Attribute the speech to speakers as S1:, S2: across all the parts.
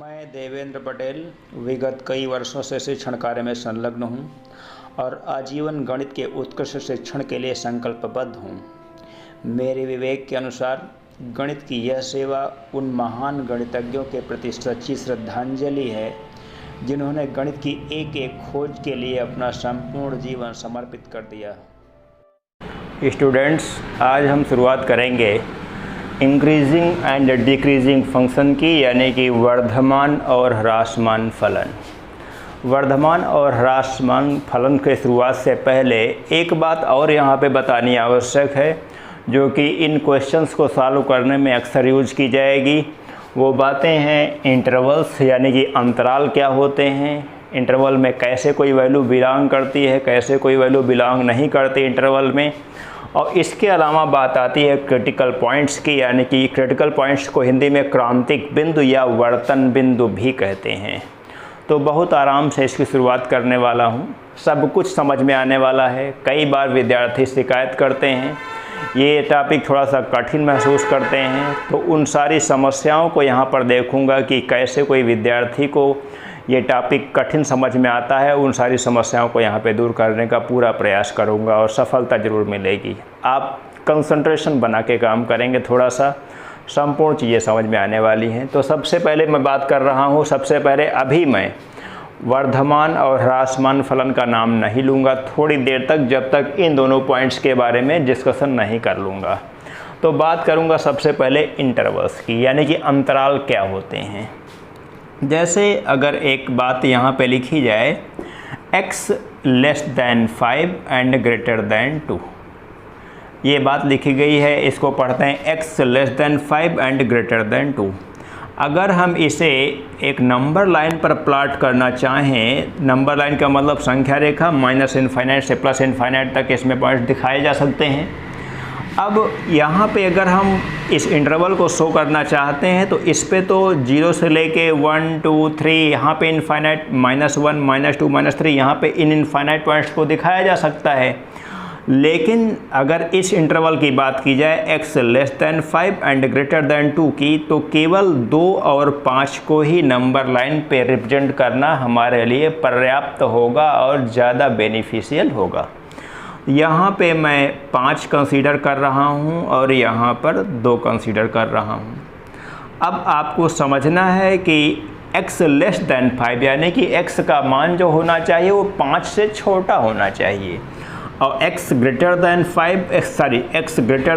S1: मैं देवेंद्र पटेल विगत कई वर्षों से शिक्षण कार्य में संलग्न हूँ और आजीवन गणित के उत्कृष्ट शिक्षण के लिए संकल्पबद्ध हूँ। मेरे विवेक के अनुसार गणित की यह सेवा उन महान गणितज्ञों के प्रति सच्ची श्रद्धांजलि है जिन्होंने गणित की एक एक खोज के लिए अपना संपूर्ण जीवन समर्पित कर दिया।
S2: स्टूडेंट्स, आज हम शुरुआत करेंगे इंक्रीजिंग एंड डिक्रीजिंग फंक्शन की, यानी कि वर्धमान और ह्रासमान फलन। वर्धमान और ह्रासमान फलन के शुरुआत से पहले एक बात और यहाँ पे बतानी आवश्यक है, जो कि इन क्वेश्चंस को सॉल्व करने में अक्सर यूज की जाएगी। वो बातें हैं इंटरवल्स, यानी कि अंतराल क्या होते हैं, इंटरवल में कैसे कोई वैल्यू बिलोंग करती है, कैसे कोई वैल्यू बिलोंग नहीं करती इंटरवल में। और इसके अलावा बात आती है क्रिटिकल पॉइंट्स की, यानी कि क्रिटिकल पॉइंट्स को हिंदी में क्रांतिक बिंदु या वर्तन बिंदु भी कहते हैं। तो बहुत आराम से इसकी शुरुआत करने वाला हूँ, सब कुछ समझ में आने वाला है। कई बार विद्यार्थी शिकायत करते हैं ये टॉपिक थोड़ा सा कठिन महसूस करते हैं, तो उन सारी समस्याओं को यहाँ पर देखूँगा कि कैसे कोई विद्यार्थी को ये टॉपिक कठिन समझ में आता है। उन सारी समस्याओं को यहाँ पे दूर करने का पूरा प्रयास करूँगा और सफलता ज़रूर मिलेगी। आप कंसंट्रेशन बना के काम करेंगे, थोड़ा सा संपूर्ण चीज़ें समझ में आने वाली हैं। तो सबसे पहले मैं बात कर रहा हूँ, सबसे पहले अभी मैं वर्धमान और ह्रासमान फलन का नाम नहीं लूँगा थोड़ी देर तक, जब तक इन दोनों पॉइंट्स के बारे में डिस्कशन नहीं कर लूँगा। तो बात करूँगा सबसे पहले इंटरवल्स की, यानी कि अंतराल क्या होते हैं। जैसे अगर एक बात यहाँ पे लिखी जाए x less then 5 and greater then 2, ये बात लिखी गई है, इसको पढ़ते हैं x less then 5 and greater then 2। अगर हम इसे एक नंबर लाइन पर प्लॉट करना चाहें, नंबर लाइन का मतलब संख्या रेखा, माइनस इनफाइनाइट से प्लस इनफाइनाइट तक इसमें पॉइंट्स दिखाए जा सकते हैं। अब यहाँ पे अगर हम इस इंटरवल को शो करना चाहते हैं तो इस पे तो 0 से लेके 1 2 3 यहाँ पे इनफाइनाइट -1 -2 -3 यहाँ पे इन इनफाइनाइट पॉइंट्स को दिखाया जा सकता है। लेकिन अगर इस इंटरवल की बात की जाए x less then 5 and greater then 2 की, तो केवल 2 और 5 को ही नंबर लाइन पे रिप्रेजेंट करना हमारे लिए पर्याप्त होगा और ज़्यादा बेनिफिशियल होगा। यहाँ पे मैं 5 कंसीडर कर रहा हूँ और यहाँ पर 2 कंसीडर कर रहा हूँ। अब आपको समझना है कि x लेस दैन 5 यानी कि x का मान जो होना चाहिए वो 5 से छोटा होना चाहिए, और x ग्रेटर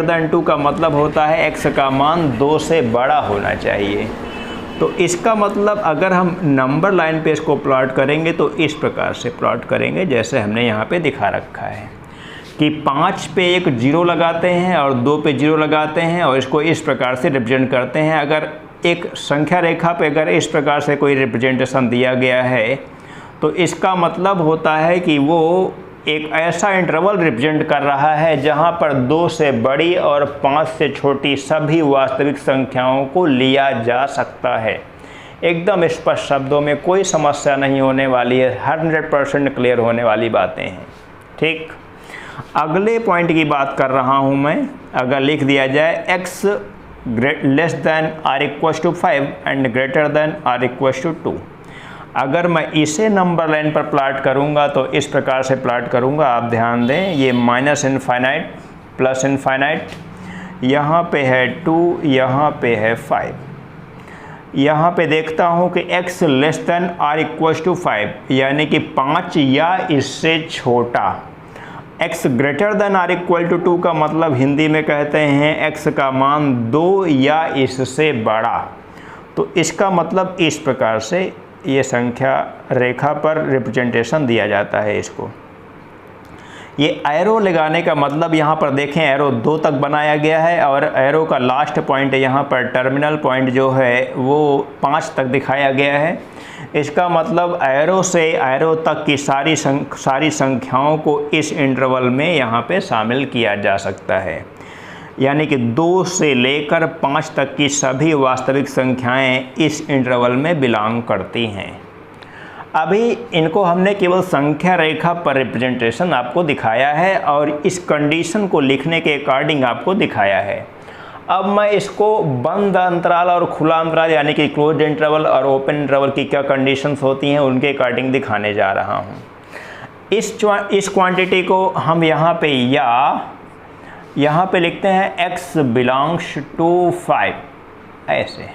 S2: दैन 2 का मतलब होता है x का मान 2 से बड़ा होना चाहिए। तो इसका मतलब अगर हम नंबर लाइन पे इसको प्लॉट करेंगे तो इस प्रकार से प्लॉट करेंगे जैसे हमने यहाँ पे दिखा रखा है कि 5 पे एक 0 लगाते हैं और 2 पे 0 लगाते हैं और इसको इस प्रकार से रिप्रेजेंट करते हैं। अगर एक संख्या रेखा पे अगर इस प्रकार से कोई रिप्रेजेंटेशन दिया गया है तो इसका मतलब होता है कि वो एक ऐसा इंटरवल रिप्रेजेंट कर रहा है जहां पर 2 से बड़ी और 5 से छोटी सभी वास्तविक संख्याओं को लिया जा सकता है। एकदम स्पष्ट शब्दों में कोई समस्या नहीं होने वाली है, 100% क्लियर होने वाली बातें हैं। ठीक, अगले पॉइंट की बात कर रहा हूं मैं। अगर लिख दिया जाए x less than or equals to 5 and greater than or equals to 2, अगर मैं इसे नंबर लाइन पर प्लॉट करूंगा तो इस प्रकार से प्लॉट करूंगा। आप ध्यान दें, ये माइनस इनफाइनाइट प्लस इनफाइनाइट, यहाँ पे है 2, यहाँ पे है 5। यहाँ पे देखता हूँ कि x less than or equals to 5 यानी कि 5 या इससे छोटा। x greater than or equal to 2 का मतलब हिंदी में कहते हैं x का मान 2 या इससे बड़ा। तो इसका मतलब इस प्रकार से ये संख्या रेखा पर रिप्रेजेंटेशन दिया जाता है इसको। ये एरो लगाने का मतलब यहाँ पर देखें, एरो 2 तक बनाया गया है और एरो का लास्ट पॉइंट यहाँ पर टर्मिनल पॉइंट जो है वो 5 तक दिखाया गया है। इसका मतलब एरो से एरो तक की सारी संख्याओं को इस इंटरवल में यहाँ पे शामिल किया जा सकता है, यानी कि 2 से लेकर 5 तक की सभी वास्तविक संख्याएं इस इंटरवल में बिलोंग करती हैं। अभी इनको हमने केवल संख्या रेखा पर रिप्रेजेंटेशन आपको दिखाया है और इस कंडीशन को लिखने के अकॉर्डिंग आपको दिखाया है। अब मैं इसको बंद अंतराल और खुला अंतराल यानी कि क्लोज इंटरवल और ओपन इंटरवल की क्या कंडीशंस होती हैं उनके अकॉर्डिंग दिखाने जा रहा हूँ। इस क्वांटिटी को हम यहाँ पे लिखते हैं x बिलोंग्स टू 5, ऐसे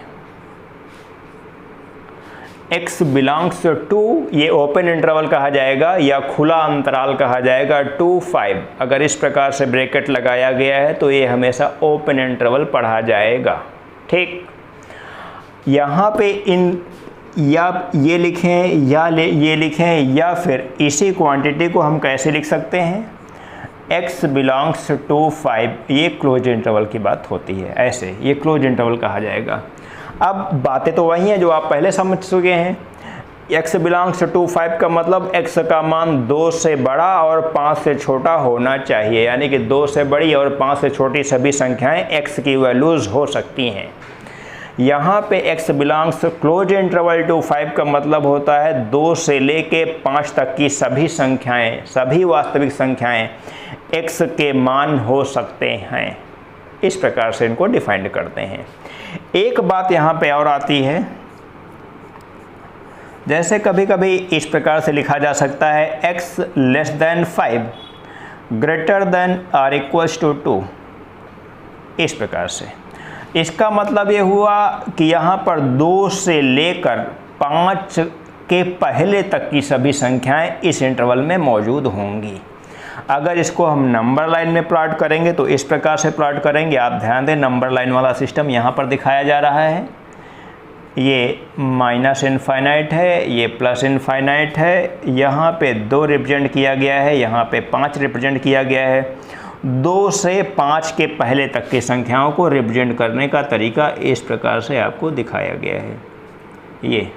S2: x बिलोंग्स टू, ये ओपन इंटरवल कहा जाएगा या खुला अंतराल कहा जाएगा, टू 5। अगर इस प्रकार से ब्रैकेट लगाया गया है तो ये हमेशा ओपन इंटरवल पढ़ा जाएगा। ठीक, यहाँ पे या ये लिखें या ये लिखें या फिर इसी क्वांटिटी को हम कैसे लिख सकते हैं, x बिलोंग्स टू 5, ये क्लोज इंटरवल की बात होती है, ऐसे ये क्लोज इंटरवल कहा जाएगा। अब बातें तो वही हैं जो आप पहले समझ चुके हैं। x बिलोंग्स टू 5 का मतलब x का मान 2 से बड़ा और 5 से छोटा होना चाहिए, यानी कि 2 से बड़ी और 5 से छोटी सभी संख्याएं x की वैल्यूज़ हो सकती हैं। यहाँ पे x belongs close interval to 5 का मतलब होता है 2 से लेके 5 तक की सभी संख्याएं, सभी वास्तविक संख्याएं x के मान हो सकते हैं। इस प्रकार से इनको डिफाइन करते हैं। एक बात यहाँ पे और आती है, जैसे कभी कभी इस प्रकार से लिखा जा सकता है x less than 5 greater than or equals to 2, इस प्रकार से। इसका मतलब ये हुआ कि यहाँ पर 2 से लेकर 5 के पहले तक की सभी संख्याएं इस इंटरवल में मौजूद होंगी। अगर इसको हम नंबर लाइन में प्लॉट करेंगे तो इस प्रकार से प्लॉट करेंगे। आप ध्यान दें, नंबर लाइन वाला सिस्टम यहाँ पर दिखाया जा रहा है। ये माइनस इनफाइनाइट है, ये प्लस इनफाइनाइट है। यहाँ पे 2 रिप्रेजेंट किया गया है, यहाँ पे 5 रिप्रेजेंट किया गया है। 2 से 5 के पहले तक की संख्याओं को रिप्रेजेंट करने का तरीका इस प्रकार से आपको दिखाया गया है। ये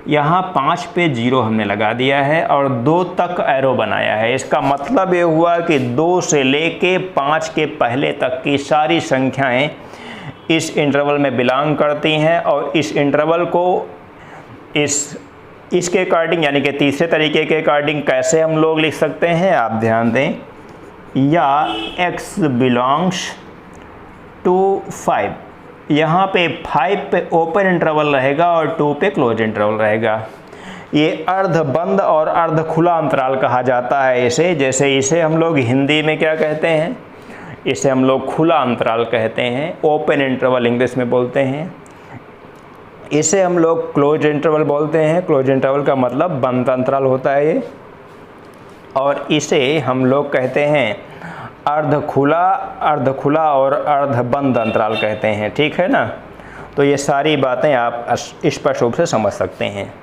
S2: यहाँ 5 पे 0 हमने लगा दिया है और 2 तक एरो बनाया है। इसका मतलब ये हुआ कि 2 से लेके 5 के पहले तक की सारी संख्याएं इस इंटरवल में बिलोंग करती हैं और इस इंटरवल को इसके अकॉर्डिंग यानी कि तीसरे तरीके के अकॉर्डिंग कैसे हम लोग लिख सकते हैं, आप ध्यान दें। या x बिलोंग्स टू 5, यहाँ पे 5 पे ओपन इंटरवल रहेगा और 2 पे क्लोज इंटरवल रहेगा। ये अर्ध बंद और अर्ध खुला अंतराल कहा जाता है इसे। जैसे इसे हम लोग हिंदी में क्या कहते हैं, इसे हम लोग खुला अंतराल कहते हैं, ओपन इंटरवल इंग्लिश में बोलते हैं। इसे हम लोग क्लोज इंटरवल बोलते हैं, क्लोज इंटरवल का मतलब बंद अंतराल होता है ये। और इसे हम लोग कहते हैं अर्ध खुला और अर्ध बंद अंतराल कहते हैं। ठीक है ना, तो ये सारी बातें आप स्पष्ट रूप से समझ सकते हैं।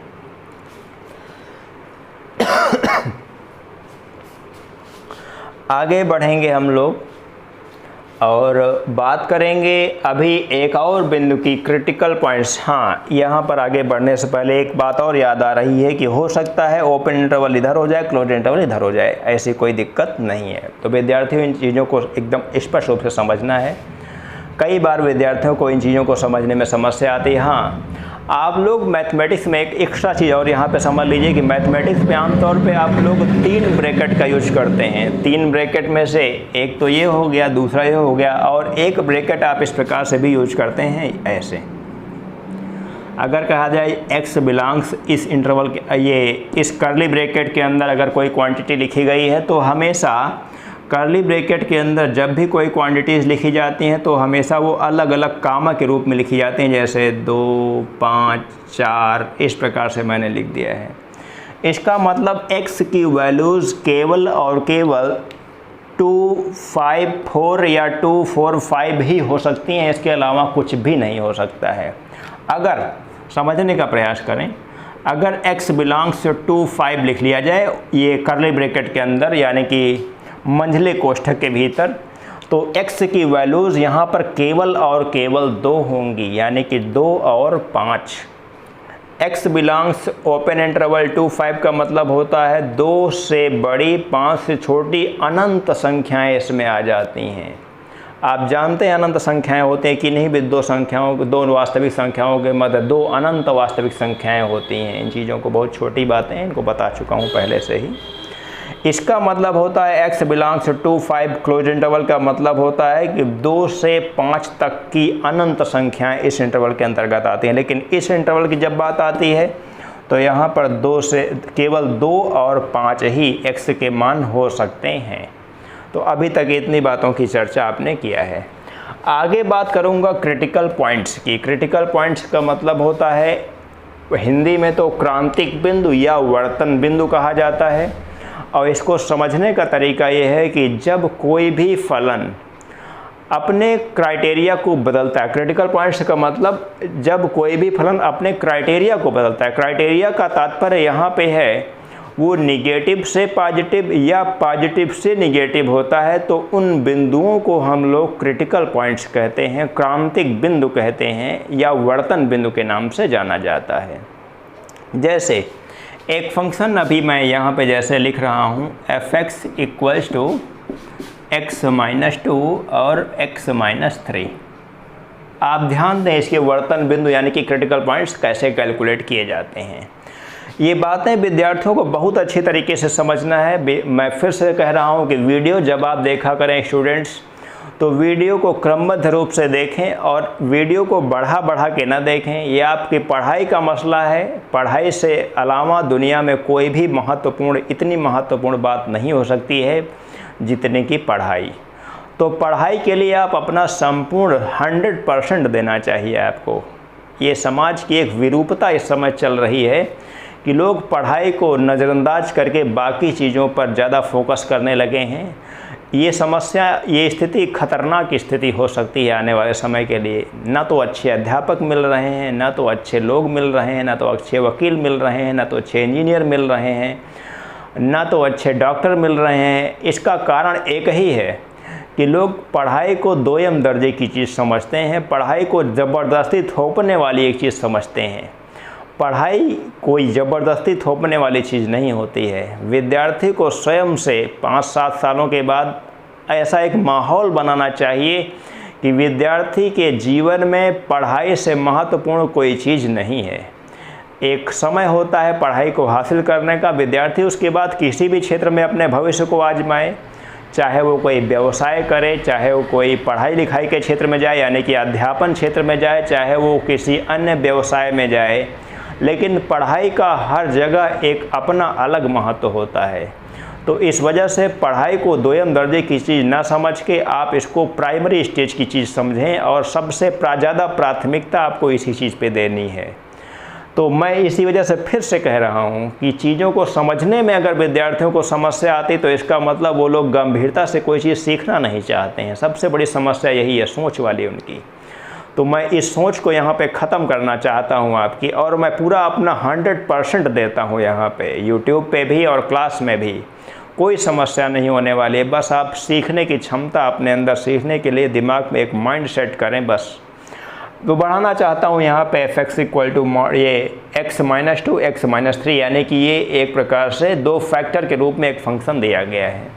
S2: आगे बढ़ेंगे हम लोग और बात करेंगे अभी एक और बिंदु की, क्रिटिकल पॉइंट्स। हाँ, यहाँ पर आगे बढ़ने से पहले एक बात और याद आ रही है कि हो सकता है ओपन इंटरवल इधर हो जाए, क्लोज इंटरवल इधर हो जाए, ऐसी कोई दिक्कत नहीं है। तो विद्यार्थियों इन चीज़ों को एकदम स्पष्ट रूप से समझना है। कई बार विद्यार्थियों को इन चीज़ों को समझने में समस्या आती है। हाँ, आप लोग मैथमेटिक्स में एक एक्स्ट्रा चीज़ और यहाँ पे समझ लीजिए कि मैथमेटिक्स में आमतौर पे आप लोग 3 ब्रैकेट का यूज करते हैं। 3 ब्रैकेट में से एक तो ये हो गया, दूसरा ये हो गया, और एक ब्रैकेट आप इस प्रकार से भी यूज करते हैं, ऐसे। अगर कहा जाए x बिलोंग्स इस इंटरवल के, ये इस कर्ली ब्रैकेट के अंदर अगर कोई क्वांटिटी लिखी गई है तो हमेशा कर्ली ब्रैकेट के अंदर जब भी कोई क्वांटिटीज़ लिखी जाती हैं तो हमेशा वो अलग अलग कामा के रूप में लिखी जाती हैं, जैसे 2, 5, 4, इस प्रकार से मैंने लिख दिया है। इसका मतलब x की वैल्यूज़ केवल और केवल 2, 5, 4 या 2, 4, 5 ही हो सकती हैं, इसके अलावा कुछ भी नहीं हो सकता है। अगर समझने का प्रयास करें, अगर x बिलोंग्स टू 5 लिख लिया जाए ये कर्ली ब्रैकेट के अंदर यानी कि मंझले कोष्ठक के भीतर, तो x की वैल्यूज़ यहाँ पर केवल और केवल 2 होंगी, यानी कि 2 और 5। x belongs open interval to 5 का मतलब होता है 2 से बड़ी 5 से छोटी अनंत संख्याएं इसमें आ जाती हैं। आप जानते हैं अनंत संख्याएं होते हैं कि नहीं भी, 2 वास्तविक संख्याओं के मध्य 2 अनंत वास्तविक संख्याएं होती हैं। इन चीज़ों को, बहुत छोटी बातें हैं, इनको बता चुका हूँ पहले से ही। इसका मतलब होता है x belongs to 5 close interval का मतलब होता है कि 2 से 5 तक की अनंत संख्याएं इस इंटरवल के अंतर्गत आती हैं। लेकिन इस इंटरवल की जब बात आती है तो यहाँ पर केवल 2 और 5 ही x के मान हो सकते हैं। तो अभी तक इतनी बातों की चर्चा आपने किया है। आगे बात करूँगा क्रिटिकल पॉइंट्स की। क्रिटिकल पॉइंट्स का मतलब होता है हिंदी में तो क्रांतिक बिंदु या वर्तन बिंदु कहा जाता है। और इसको समझने का तरीका ये है कि जब कोई भी फलन अपने क्राइटेरिया को बदलता है, क्रिटिकल पॉइंट्स का मतलब जब कोई भी फलन अपने क्राइटेरिया को बदलता है, क्राइटेरिया का तात्पर्य यहाँ पे है वो निगेटिव से पॉजिटिव या पॉजिटिव से निगेटिव होता है, तो उन बिंदुओं को हम लोग क्रिटिकल पॉइंट्स कहते हैं, क्रांतिक बिंदु कहते हैं या वर्तन बिंदु के नाम से जाना जाता है। जैसे एक फंक्शन अभी मैं यहाँ पे जैसे लिख रहा हूँ f(x) इक्वल्स टू x-2 और x-3। आप ध्यान दें इसके वर्तन बिंदु यानी कि क्रिटिकल पॉइंट्स कैसे कैलकुलेट किए जाते हैं। ये बातें विद्यार्थियों को बहुत अच्छी तरीके से समझना है। मैं फिर से कह रहा हूँ कि वीडियो जब आप देखा करें स्टूडेंट्स, तो वीडियो को क्रमबद्ध रूप से देखें और वीडियो को बढ़ा के ना देखें। ये आपकी पढ़ाई का मसला है। पढ़ाई से अलावा दुनिया में कोई भी इतनी महत्वपूर्ण बात नहीं हो सकती है जितने की पढ़ाई। तो पढ़ाई के लिए आप अपना संपूर्ण 100% देना चाहिए आपको। ये समाज की एक विरूपता इस समय चल रही है कि लोग पढ़ाई को नज़रअंदाज करके बाकी चीज़ों पर ज़्यादा फोकस करने लगे हैं। ये स्थिति खतरनाक स्थिति हो सकती है आने वाले समय के लिए। ना तो अच्छे अध्यापक मिल रहे हैं, ना तो अच्छे लोग मिल रहे हैं, ना तो अच्छे वकील मिल रहे हैं, ना तो अच्छे इंजीनियर मिल रहे हैं, ना तो अच्छे डॉक्टर मिल रहे हैं। इसका कारण एक ही है कि लोग पढ़ाई को दोयम दर्जे की चीज़ समझते हैं, पढ़ाई को ज़बरदस्ती थोपने वाली एक चीज़ समझते हैं। पढ़ाई कोई ज़बरदस्ती थोपने वाली चीज़ नहीं होती है। विद्यार्थी को स्वयं से 5-7 सालों के बाद ऐसा एक माहौल बनाना चाहिए कि विद्यार्थी के जीवन में पढ़ाई से महत्वपूर्ण कोई चीज़ नहीं है। एक समय होता है पढ़ाई को हासिल करने का। विद्यार्थी उसके बाद किसी भी क्षेत्र में अपने भविष्य को आजमाए, चाहे वो कोई व्यवसाय करे, चाहे वो कोई पढ़ाई लिखाई के क्षेत्र में जाए यानी कि अध्यापन क्षेत्र में जाए, चाहे वो किसी अन्य व्यवसाय में जाए, लेकिन पढ़ाई का हर जगह एक अपना अलग महत्व होता है। तो इस वजह से पढ़ाई को दोयम दर्जे की चीज़ ना समझ के आप इसको प्राइमरी स्टेज की चीज़ समझें और सबसे ज़्यादा प्राथमिकता आपको इसी चीज़ पे देनी है। तो मैं इसी वजह से फिर से कह रहा हूँ कि चीज़ों को समझने में अगर विद्यार्थियों को समस्या आती तो इसका मतलब वो लोग गंभीरता से कोई चीज़ सीखना नहीं चाहते हैं। सबसे बड़ी समस्या यही है, सोच वाली उनकी। तो मैं इस सोच को यहाँ पे ख़त्म करना चाहता हूँ आपकी, और मैं पूरा अपना 100% देता हूँ यहाँ पे, यूट्यूब पे भी और क्लास में भी। कोई समस्या नहीं होने वाली है। बस आप सीखने की क्षमता अपने अंदर, सीखने के लिए दिमाग में एक माइंड सेट करें बस। तो बढ़ाना चाहता हूँ यहाँ पे f(x) इक्वल टू ये x-2 x-3, यानी कि ये एक प्रकार से 2 फैक्टर के रूप में एक फंक्शन दिया गया है।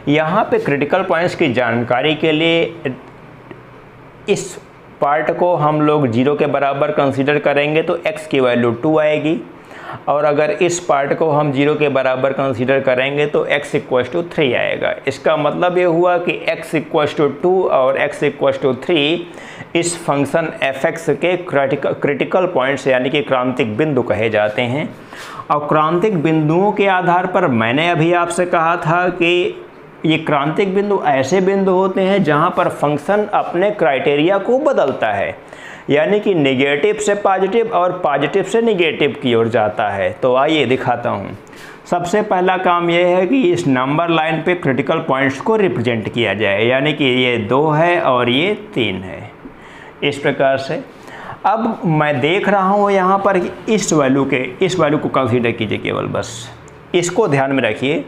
S2: यहाँ पे क्रिटिकल पॉइंट्स की जानकारी के लिए इस पार्ट को हम लोग 0 के बराबर कंसीडर करेंगे तो x की वैल्यू 2 आएगी, और अगर इस पार्ट को हम 0 के बराबर कंसीडर करेंगे तो x इक्वल टू 3 आएगा। इसका मतलब ये हुआ कि x इक्वल टू 2 और x इक्वल टू 3 इस फंक्शन f(x) के क्रिटिकल पॉइंट्स यानी कि क्रांतिक बिंदु कहे जाते हैं। और क्रांतिक बिंदुओं के आधार पर मैंने अभी आपसे कहा था कि ये क्रांतिक बिंदु ऐसे बिंदु होते हैं जहाँ पर फंक्शन अपने क्राइटेरिया को बदलता है, यानी कि नेगेटिव से पॉजिटिव और पॉजिटिव से नेगेटिव की ओर जाता है। तो आइए दिखाता हूँ। सबसे पहला काम यह है कि इस नंबर लाइन पे क्रिटिकल पॉइंट्स को रिप्रेजेंट किया जाए, यानी कि ये 2 है और ये 3 है, इस प्रकार से। अब मैं देख रहा हूँ यहाँ पर इस वैल्यू को कंसीडर कीजिए केवल, बस इसको ध्यान में रखिए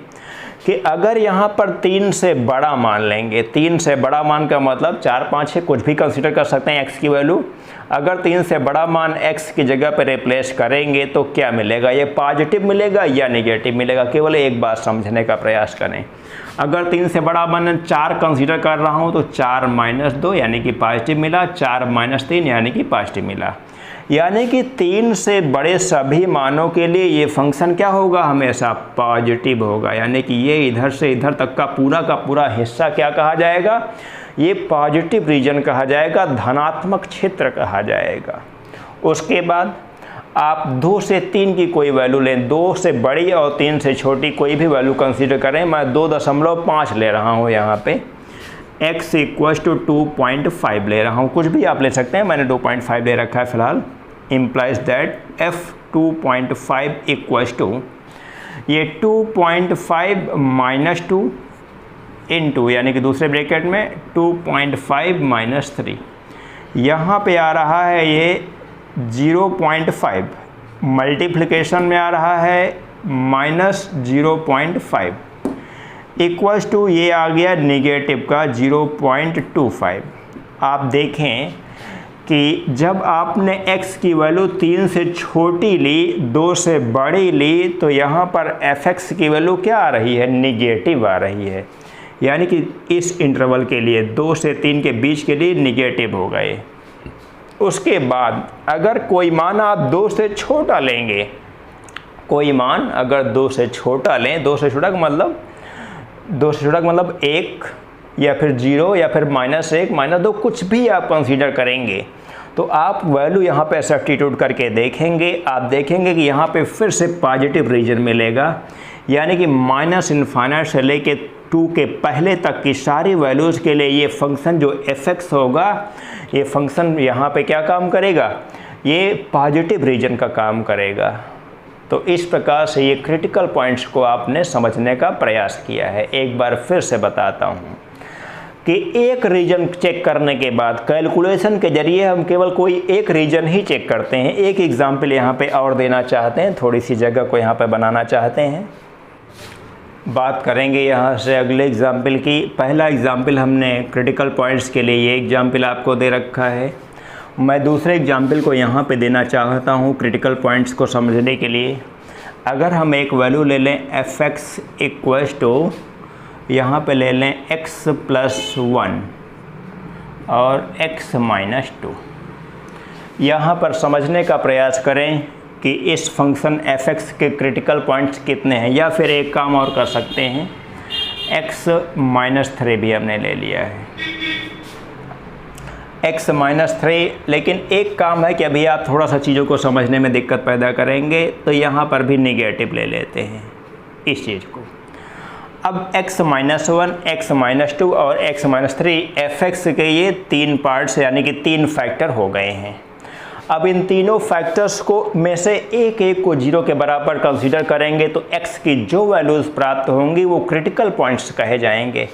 S2: कि अगर यहाँ पर 3 से बड़ा मान लेंगे, 3 से बड़ा मान का मतलब 4, 5, 6 कुछ भी कंसीडर कर सकते हैं x की वैल्यू। अगर 3 से बड़ा मान x की जगह पर रिप्लेस करेंगे तो क्या मिलेगा, ये पॉजिटिव मिलेगा या नेगेटिव मिलेगा, केवल एक बात समझने का प्रयास करें। अगर 3 से बड़ा मान 4 कंसीडर कर रहा हूँ तो 4 - 2 यानी कि पॉजिटिव मिला, 4 - 3 यानी कि पॉजिटिव मिला। यानी कि 3 से बड़े सभी मानों के लिए ये फंक्शन क्या होगा, हमेशा पॉजिटिव होगा। यानी कि ये इधर से इधर तक का पूरा हिस्सा क्या कहा जाएगा, ये पॉजिटिव रीजन कहा जाएगा, धनात्मक क्षेत्र कहा जाएगा। उसके बाद आप 2 से 3 की कोई वैल्यू लें, 2 से बड़ी और 3 से छोटी कोई भी वैल्यू कंसीडर करें। मैं 2.5 ले रहा हूँ यहाँ पे, x = 2.5 ले रहा हूँ, कुछ भी आप ले सकते हैं, मैंने 2.5 ले रखा है फिलहाल। Implies that f 2.5 equals to ये 2.5 - 2 इंटू, यानी कि दूसरे ब्रैकेट में 2.5 - 3, यहाँ पे आ रहा है ये 0.5, मल्टीप्लिकेशन में आ रहा है -0.5 इक्वल्स टू ये आ गया नेगेटिव का 0.25। आप देखें कि जब आपने x की वैल्यू 3 से छोटी ली, 2 से बड़ी ली, तो यहाँ पर fx की वैल्यू क्या आ रही है, निगेटिव आ रही है। यानी कि इस इंटरवल के लिए 2 से 3 के बीच के लिए निगेटिव हो गए। उसके बाद अगर कोई मान आप 2 से छोटा लेंगे, कोई मान अगर 2 से छोटा लें, 2 से छोटा का मतलब 1 या फिर 0 या फिर -1 -2 कुछ भी आप कंसीडर करेंगे, तो आप वैल्यू यहाँ पे सब्स्टिट्यूट करके देखेंगे, आप देखेंगे कि यहाँ पे फिर से पॉजिटिव रीजन मिलेगा। यानी कि -∞ से लेके 2 के पहले तक की सारी वैल्यूज़ के लिए ये फंक्शन जो fx होगा, ये फंक्शन यहाँ पे क्या काम करेगा, ये पॉजिटिव रीजन का काम करेगा। तो इस प्रकार से ये क्रिटिकल पॉइंट्स को आपने समझने का प्रयास किया है। एक बार फिर से बताता हूँ कि एक रीजन चेक करने के बाद कैलकुलेशन के जरिए हम केवल कोई एक रीजन ही चेक करते हैं। एक एग्जाम्पल यहाँ पे और देना चाहते हैं, थोड़ी सी जगह को यहाँ पे बनाना चाहते हैं। बात करेंगे यहाँ से अगले एग्जाम्पल की। पहला एग्जाम्पल हमने क्रिटिकल पॉइंट्स के लिए ये एग्जाम्पल आपको दे रखा है। मैं दूसरे एग्जाम्पल को यहाँ पे देना चाहता हूँ क्रिटिकल पॉइंट्स को समझने के लिए। अगर हम एक वैल्यू ले लें fx इक्वल्स टू, यहाँ पे ले लें x + 1 और x - 2। यहाँ पर समझने का प्रयास करें कि इस फंक्शन fx के क्रिटिकल पॉइंट्स कितने हैं, या फिर एक काम और कर सकते हैं, x - 3 भी हमने ले लिया है, x - 3। लेकिन एक काम है कि अभी आप थोड़ा सा चीज़ों को समझने में दिक्कत पैदा करेंगे, तो यहाँ पर भी नेगेटिव ले लेते हैं इस चीज़ को। अब x - 1, x - 2 और x - 3 fx के ये 3 पार्ट्स यानी कि 3 फैक्टर हो गए हैं। अब इन तीनों फैक्टर्स को में से एक को 0 के बराबर कंसीडर करेंगे तो x की जो वैल्यूज़ प्राप्त होंगी वो क्रिटिकल पॉइंट्स कहे जाएंगे।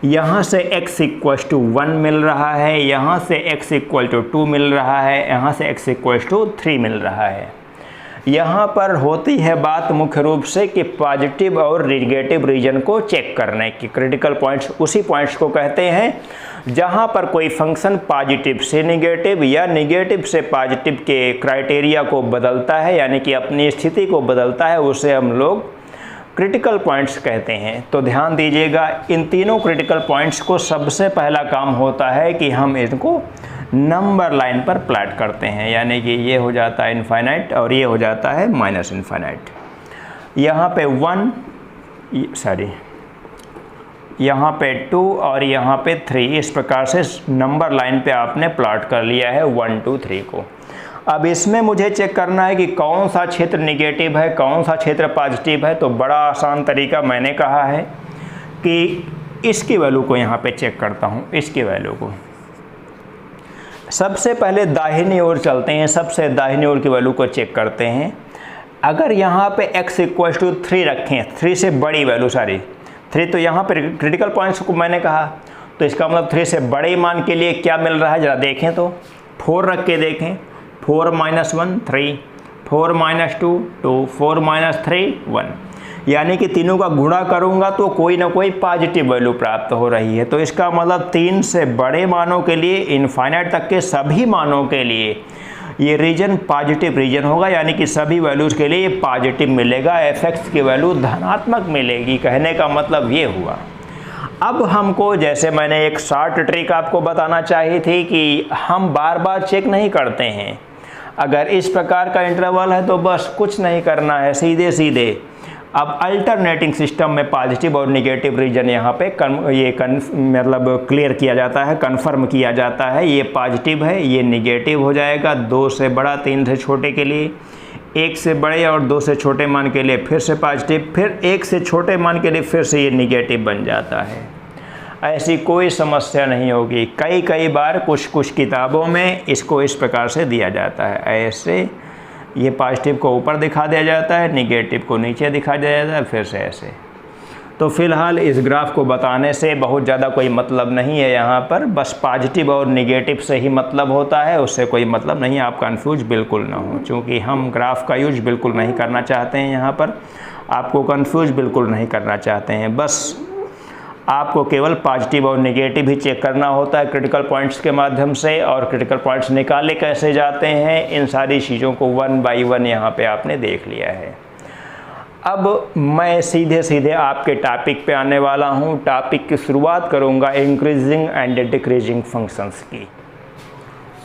S2: यहाँ से x = 1 मिल रहा है, यहाँ से x = 2 मिल रहा है, यहाँ से x = 3 मिल रहा है। यहाँ पर होती है बात मुख्य रूप से कि पॉजिटिव और नेगेटिव रीजन को चेक करने की। क्रिटिकल पॉइंट्स उसी पॉइंट्स को कहते हैं जहाँ पर कोई फंक्शन पॉजिटिव से नेगेटिव या नेगेटिव से पॉजिटिव के क्राइटेरिया को बदलता है, यानी कि अपनी स्थिति को बदलता है, उसे हम लोग क्रिटिकल पॉइंट्स कहते हैं। तो ध्यान दीजिएगा, इन तीनों क्रिटिकल पॉइंट्स को सबसे पहला काम होता है कि हम इनको नंबर लाइन पर प्लॉट करते हैं, यानी कि ये हो जाता है इनफाइनाइट और ये हो जाता है -∞। यहाँ पे 1, यहाँ पे 2 और यहाँ पे 3, इस प्रकार से नंबर लाइन पे आपने प्लॉट कर लिया है 1 2 3 को। अब इसमें मुझे चेक करना है कि कौन सा क्षेत्र नेगेटिव है, कौन सा क्षेत्र पॉजिटिव है। तो बड़ा आसान तरीका मैंने कहा है कि इसकी वैल्यू को यहाँ पे चेक करता हूँ। इसकी वैल्यू को सबसे पहले दाहिनी ओर चलते हैं, सबसे दाहिनी ओर की वैल्यू को चेक करते हैं। अगर यहाँ पे x = 3 रखें, 3 से बड़ी वैल्यू 3, तो यहाँ पर क्रिटिकल पॉइंट्स को मैंने कहा, तो इसका मतलब 3 से बड़े मान के लिए क्या मिल रहा है ज़रा देखें तो 4 रख के देखें। 4 - 1 3, 4 - 2 2, 4 - 3 1, यानी कि तीनों का गुणा करूंगा तो कोई ना कोई पॉजिटिव वैल्यू प्राप्त हो रही है। तो इसका मतलब 3 से बड़े मानों के लिए, इनफाइनाइट तक के सभी मानों के लिए ये रीजन पॉजिटिव रीजन होगा, यानी कि सभी वैल्यूज़ के लिए पॉजिटिव मिलेगा, fx की वैल्यू धनात्मक मिलेगी। कहने का मतलब ये हुआ। अब हमको, जैसे मैंने एक शॉर्ट ट्रिक आपको बताना चाहिए थी कि हम बार बार चेक नहीं करते हैं। अगर इस प्रकार का इंटरवल है तो बस कुछ नहीं करना है, सीधे सीधे अब अल्टरनेटिंग सिस्टम में पॉजिटिव और निगेटिव रीजन यहाँ पे मतलब क्लियर किया जाता है, कन्फर्म किया जाता है। ये पॉजिटिव है, ये निगेटिव हो जाएगा 2 से बड़ा 3 से छोटे के लिए, 1 से बड़े और 2 से छोटे मान के लिए फिर से पॉजिटिव, फिर 1 से छोटे मान के लिए फिर से ये निगेटिव बन जाता है। ऐसी कोई समस्या नहीं होगी। कई बार कुछ किताबों में इसको इस प्रकार से दिया जाता है, ऐसे ये पॉजिटिव को ऊपर दिखा दिया जाता है, निगेटिव को नीचे दिखा दिया जाता है, फिर से ऐसे। तो फिलहाल इस ग्राफ को बताने से बहुत ज़्यादा कोई मतलब नहीं है यहाँ पर, बस पॉजिटिव और निगेटिव से ही मतलब होता है, उससे कोई मतलब नहीं। आप कंफ्यूज बिल्कुल ना हो, क्योंकि हम ग्राफ का यूज बिल्कुल नहीं करना चाहते हैं यहाँ पर, आपको कंफ्यूज बिल्कुल नहीं करना चाहते हैं। बस आपको केवल पॉजिटिव और नेगेटिव ही चेक करना होता है क्रिटिकल पॉइंट्स के माध्यम से, और क्रिटिकल पॉइंट्स निकाले कैसे जाते हैं, इन सारी चीज़ों को 1 बाय 1 यहाँ पे आपने देख लिया है। अब मैं सीधे आपके टॉपिक पे आने वाला हूँ। टॉपिक की शुरुआत करूँगा इंक्रीजिंग एंड डिक्रीजिंग फंक्शंस की।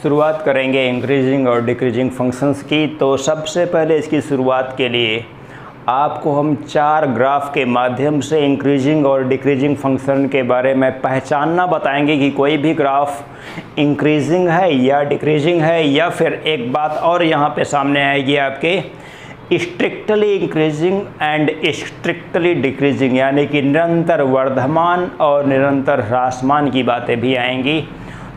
S2: शुरुआत करेंगे इंक्रीजिंग और डिक्रीजिंग फंक्शंस की। तो सबसे पहले इसकी शुरुआत के लिए आपको हम 4 ग्राफ के माध्यम से इंक्रीजिंग और डिक्रीजिंग फंक्शन के बारे में पहचानना बताएंगे कि कोई भी ग्राफ इंक्रीजिंग है या डिक्रीजिंग है, या फिर एक बात और यहाँ पे सामने आएगी आपके strictly increasing and strictly decreasing, यानी कि निरंतर वर्धमान और निरंतर ह्रासमान की बातें भी आएंगी।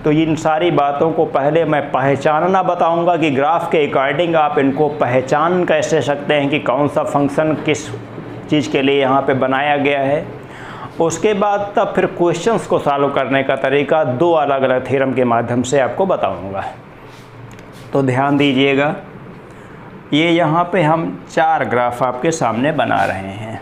S2: तो इन सारी बातों को पहले मैं पहचानना बताऊंगा कि ग्राफ के अकॉर्डिंग आप इनको पहचान कैसे सकते हैं कि कौन सा फंक्शन किस चीज़ के लिए यहाँ पे बनाया गया है। उसके बाद तब फिर क्वेश्चंस को सॉल्व करने का तरीका 2 अलग अलग थ्योरम के माध्यम से आपको बताऊंगा। तो ध्यान दीजिएगा, ये यहाँ पे हम 4 ग्राफ आपके सामने बना रहे हैं।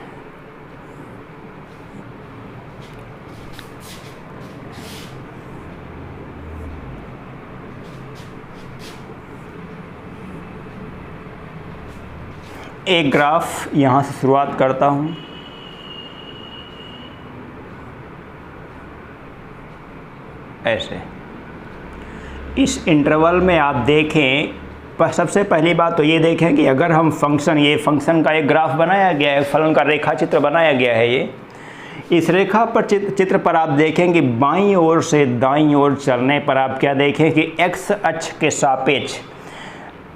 S2: एक ग्राफ यहाँ से शुरुआत करता हूँ। ऐसे इस इंटरवल में आप देखें, सबसे पहली बात तो ये देखें कि अगर हम ये फंक्शन का एक ग्राफ बनाया गया है, फलन का रेखा चित्र बनाया गया है। ये इस रेखा पर चित्र पर आप देखें कि बाईं ओर से दाईं ओर चलने पर आप क्या देखें कि x अक्ष के सापेक्ष,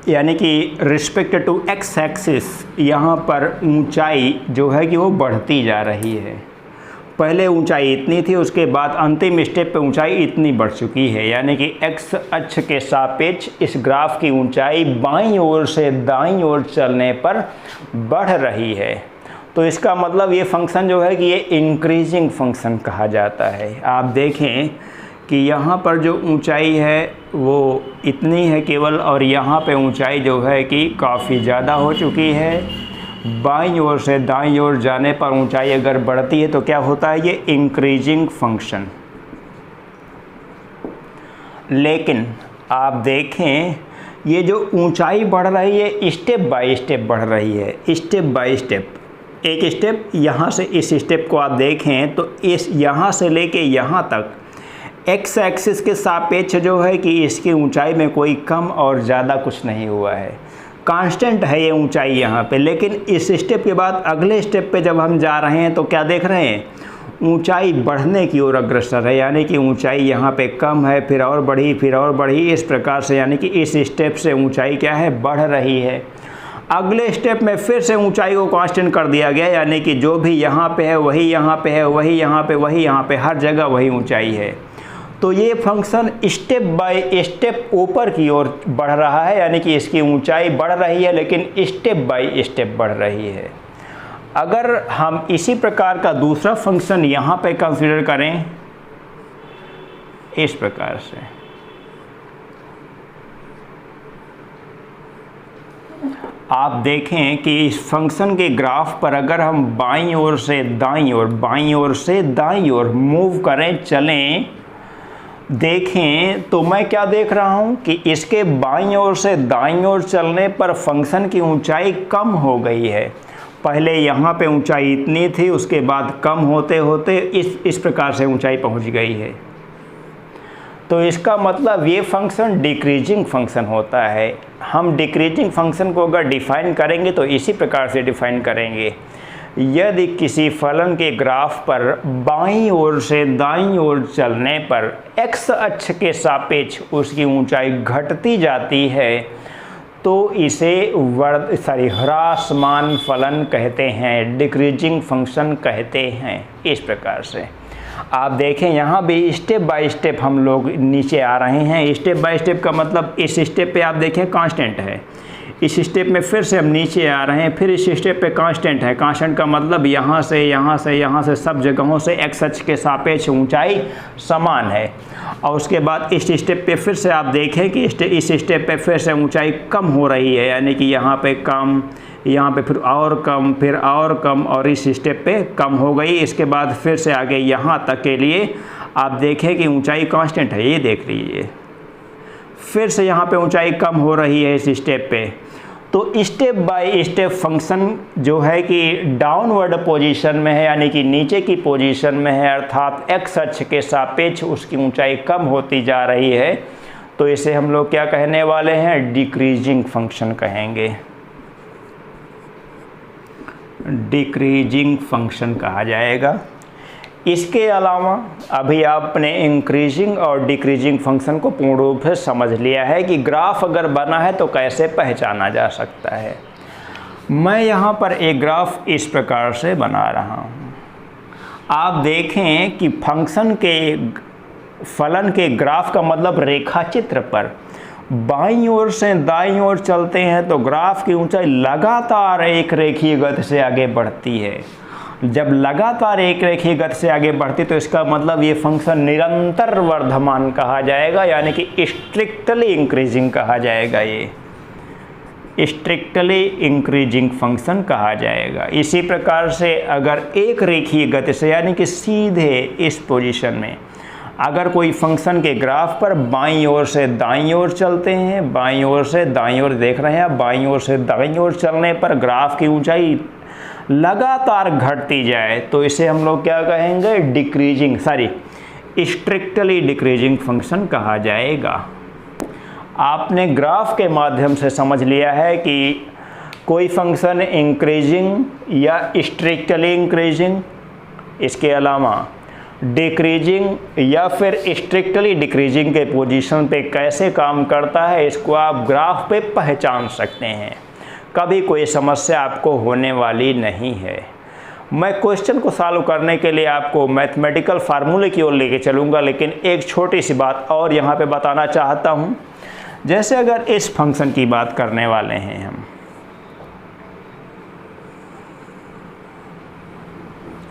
S2: यानी कि रिस्पेक्ट टू एक्स एक्सिस, यहाँ पर ऊंचाई जो है कि वो बढ़ती जा रही है। पहले ऊंचाई इतनी थी, उसके बाद अंतिम स्टेप पे ऊंचाई इतनी बढ़ चुकी है, यानी कि एक्स अक्ष के सापेक्ष इस ग्राफ की ऊंचाई बाईं ओर से दाईं ओर चलने पर बढ़ रही है। तो इसका मतलब ये फंक्शन जो है कि ये इंक्रीजिंग फंक्शन कहा जाता है। आप देखें कि यहाँ पर जो ऊंचाई है वो इतनी है केवल, और यहाँ पे ऊंचाई जो है कि काफ़ी ज़्यादा हो चुकी है। बाईं ओर से दाईं ओर जाने पर ऊंचाई अगर बढ़ती है तो क्या होता है, ये इंक्रीजिंग फंक्शन। लेकिन आप देखें ये जो ऊंचाई बढ़ रही है स्टेप बाय स्टेप बढ़ रही है, स्टेप बाय स्टेप। एक स्टेप यहाँ से इस स्टेप को आप देखें तो इस यहाँ से लेके यहाँ तक एक्स एक्सिस के सापेक्ष जो है कि इसकी ऊंचाई में कोई कम और ज़्यादा कुछ नहीं हुआ है, कांस्टेंट है ये ऊंचाई यहाँ पे। लेकिन इस स्टेप के बाद अगले स्टेप पे जब हम जा रहे हैं तो क्या देख रहे हैं, ऊंचाई बढ़ने की ओर अग्रसर है, यानी कि ऊंचाई यहाँ पे कम है, फिर और बढ़ी, फिर और बढ़ी, इस प्रकार से, यानी कि इस स्टेप से ऊंचाई क्या है, बढ़ रही है। अगले स्टेप में फिर से ऊंचाई को कांस्टेंट कर दिया गया, यानी कि जो भी यहाँ पे है वही यहाँ पे है, वही यहाँ पे, वही यहाँ पे, हर जगह वही ऊंचाई है। तो ये फंक्शन स्टेप बाय स्टेप ऊपर की ओर बढ़ रहा है, यानी कि इसकी ऊंचाई बढ़ रही है लेकिन स्टेप बाय स्टेप बढ़ रही है। अगर हम इसी प्रकार का दूसरा फंक्शन यहाँ पे कंसीडर करें इस प्रकार से, आप देखें कि इस फंक्शन के ग्राफ पर अगर हम बाईं ओर से दाईं ओर, बाईं ओर से दाईं ओर मूव करें, चलें, देखें तो मैं क्या देख रहा हूं कि इसके बाईं ओर से दाईं ओर चलने पर फंक्शन की ऊंचाई कम हो गई है। पहले यहाँ पे ऊंचाई इतनी थी, उसके बाद कम होते होते इस प्रकार से ऊंचाई पहुंच गई है। तो इसका मतलब ये फंक्शन डिक्रीजिंग फंक्शन होता है। हम डिक्रीजिंग फंक्शन को अगर डिफ़ाइन करेंगे तो इसी प्रकार से डिफ़ाइन करेंगे। यदि किसी फलन के ग्राफ पर बाईं ओर से दाईं ओर चलने पर x अक्ष के सापेक्ष उसकी ऊंचाई घटती जाती है तो इसे ह्रासमान फलन कहते हैं, डिक्रीजिंग फंक्शन कहते हैं। इस प्रकार से आप देखें यहाँ भी स्टेप बाय स्टेप हम लोग नीचे आ रहे हैं। स्टेप बाय स्टेप का मतलब इस स्टेप पे आप देखें कांस्टेंट है, इस स्टेप में फिर से हम नीचे आ रहे हैं, फिर इस स्टेप पे कांस्टेंट है। कांस्टेंट का मतलब यहाँ से यहाँ से यहाँ से सब जगहों से x अक्ष के सापेक्ष ऊंचाई समान है। और उसके बाद इस स्टेप पे फिर से आप देखें कि इस स्टेप पे फिर से ऊंचाई कम हो रही है, यानी कि यहाँ पे कम, यहाँ पे फिर और कम, फिर और कम, और इस स्टेप पे कम हो गई। इसके बाद फिर से आगे यहाँ तक के लिए आप देखें कि ऊंचाई कांस्टेंट है, ये देख लीजिए। फिर से यहाँ पे ऊंचाई कम हो रही है इस स्टेप पे। तो स्टेप बाय स्टेप फंक्शन जो है कि डाउनवर्ड पोजीशन में है, यानी कि नीचे की पोजीशन में है, अर्थात x अक्ष के सापेक्ष उसकी ऊंचाई कम होती जा रही है। तो इसे हम लोग क्या कहने वाले हैं? डिक्रीजिंग फंक्शन कहेंगे, डिक्रीजिंग फंक्शन कहा जाएगा। इसके अलावा अभी आपने इंक्रीजिंग और डिक्रीजिंग फंक्शन को पूर्ण रूप से समझ लिया है कि ग्राफ अगर बना है तो कैसे पहचाना जा सकता है। मैं यहाँ पर एक ग्राफ इस प्रकार से बना रहा हूँ। आप देखें कि फंक्शन के फलन के ग्राफ का मतलब रेखा चित्र पर बाईं ओर से दाईं ओर चलते हैं तो ग्राफ की ऊंचाई लगातार एक रेखीय गति से आगे बढ़ती है। जब लगातार एक रेखीय गति से आगे बढ़ती तो इसका मतलब ये फंक्शन निरंतर वर्धमान कहा जाएगा, यानी कि स्ट्रिक्टली इंक्रीजिंग कहा जाएगा। ये स्ट्रिक्टली इंक्रीजिंग फंक्शन कहा जाएगा। इसी प्रकार से अगर एक रेखीय गति से, यानी कि सीधे इस पोजीशन में अगर कोई फंक्शन के ग्राफ पर बाईं ओर से दाईं ओर चलते हैं, बाईं ओर से दाईं ओर देख रहे हैं, बाईं ओर से दाईं ओर चलने पर ग्राफ की ऊंचाई लगातार घटती जाए तो इसे हम लोग क्या कहेंगे? डिक्रीजिंग, स्ट्रिक्टली डिक्रीजिंग फंक्शन कहा जाएगा। आपने ग्राफ के माध्यम से समझ लिया है कि कोई फंक्शन इंक्रीजिंग या स्ट्रिक्टली इंक्रीजिंग, इसके अलावा डिक्रीजिंग या फिर स्ट्रिक्टली डिक्रीजिंग के पोजीशन पे कैसे काम करता है, इसको आप ग्राफ पे पहचान सकते हैं। कभी कोई समस्या आपको होने वाली नहीं है। मैं क्वेश्चन को सॉल्व करने के लिए आपको मैथमेटिकल फार्मूले की ओर लेके चलूँगा, लेकिन एक छोटी सी बात और यहाँ पे बताना चाहता हूँ। जैसे अगर इस फंक्शन की बात करने वाले हैं हम,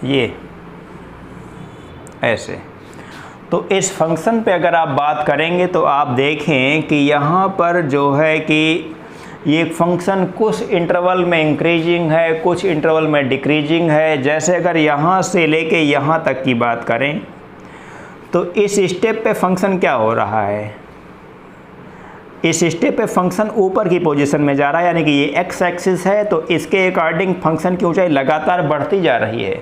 S2: ये ऐसे, तो इस फंक्शन पे अगर आप बात करेंगे तो आप देखें कि यहाँ पर जो है कि ये फंक्शन कुछ इंटरवल में इंक्रीजिंग है, कुछ इंटरवल में डिक्रीजिंग है। जैसे अगर यहाँ से लेके यहाँ तक की बात करें तो इस स्टेप पे फंक्शन क्या हो रहा है? इस स्टेप पे फंक्शन ऊपर की पोजीशन में जा रहा है, यानी कि ये x एक्सिस है, तो इसके अकॉर्डिंग फंक्शन की ऊंचाई लगातार बढ़ती जा रही है।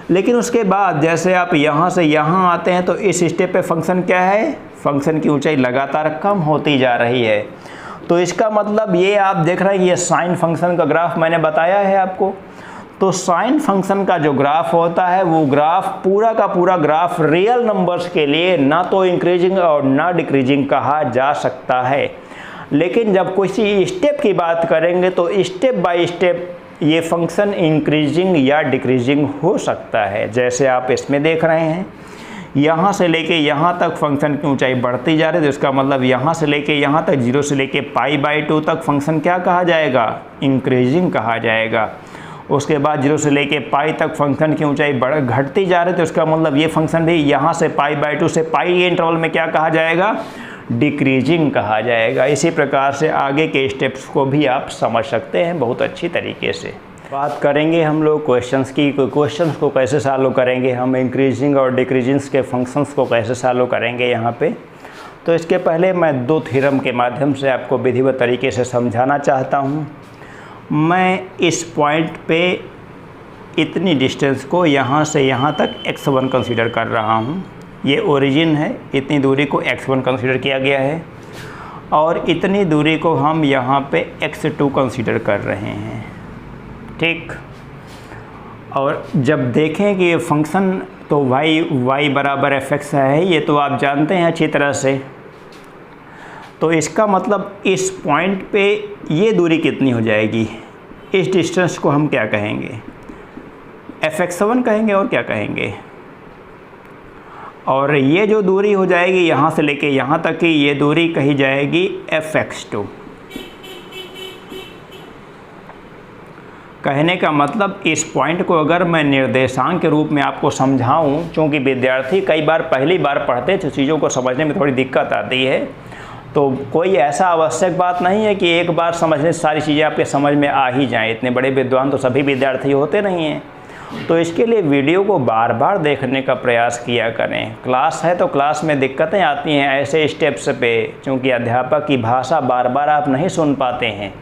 S2: लेकिन उसके बाद जैसे आप यहाँ से यहाँ आते हैं तो इस स्टेप पे फंक्शन क्या है? फंक्शन की ऊंचाई लगातार कम होती जा रही है। तो इसका मतलब ये आप देख रहे हैं कि ये साइन फंक्शन का ग्राफ मैंने बताया है आपको। तो साइन फंक्शन का जो ग्राफ होता है वो ग्राफ पूरा का पूरा ग्राफ रियल नंबर्स के लिए ना तो इंक्रीजिंग और ना डिक्रीजिंग कहा जा सकता है। लेकिन जब किसी स्टेप की बात करेंगे तो स्टेप बाय स्टेप ये फंक्शन इंक्रीजिंग या डिक्रीजिंग हो सकता है। जैसे आप इसमें देख रहे हैं, यहाँ से लेके यहाँ तक फंक्शन की ऊंचाई बढ़ती जा रही है, तो इसका मतलब यहाँ से लेके यहाँ तक 0 से लेके π/2 तक फंक्शन क्या कहा जाएगा? इंक्रीजिंग कहा जाएगा। उसके बाद 0 से लेके पाई तक फंक्शन की ऊंचाई घटती जा रही है, तो इसका मतलब ये फंक्शन भी यहाँ से π/2 से पाई इंटरवल में क्या कहा जाएगा? डिक्रीजिंग कहा जाएगा। इसी प्रकार से आगे के स्टेप्स को भी आप समझ सकते हैं बहुत अच्छी तरीके से। बात करेंगे हम लोग क्वेश्चंस की, क्वेश्चंस को कैसे सॉल्व करेंगे, हम इंक्रीजिंग और डिक्रीजिंग के फंक्शंस को कैसे सॉल्व करेंगे यहाँ पे। तो इसके पहले मैं 2 थ्योरम के माध्यम से आपको विधिवत तरीके से समझाना चाहता हूँ। मैं इस पॉइंट पे इतनी डिस्टेंस को यहाँ से यहाँ तक x1 कंसीडर कर रहा हूँ, ये ओरिजिन है, इतनी दूरी को x1 कंसीडर किया गया है और इतनी दूरी को हम यहाँ पे x2 कंसीडर कर रहे हैं, ठीक। और जब देखें कि ये फंक्शन तो y बराबर fx है, ये तो आप जानते हैं अच्छी तरह से। तो इसका मतलब इस पॉइंट पे ये दूरी कितनी हो जाएगी, इस डिस्टेंस को हम क्या कहेंगे, fx1 कहेंगे और क्या कहेंगे। और ये जो दूरी हो जाएगी यहाँ से लेके यहाँ तक की, ये दूरी कही जाएगी fx2। कहने का मतलब इस पॉइंट को अगर मैं निर्देशांक के रूप में आपको समझाऊं, चूँकि विद्यार्थी कई बार पहली बार पढ़ते तो चीज़ों को समझने में थोड़ी दिक्कत आती है, तो कोई ऐसा आवश्यक बात नहीं है कि एक बार समझने से सारी चीज़ें आपके समझ में आ ही जाएं। इतने बड़े विद्वान तो सभी विद्यार्थी होते नहीं हैं। तो इसके लिए वीडियो को बार बार देखने का प्रयास किया करें। क्लास है तो क्लास में दिक्कतें आती हैं ऐसे स्टेप्स पे, क्योंकि अध्यापक की भाषा बार बार आप नहीं सुन पाते हैं।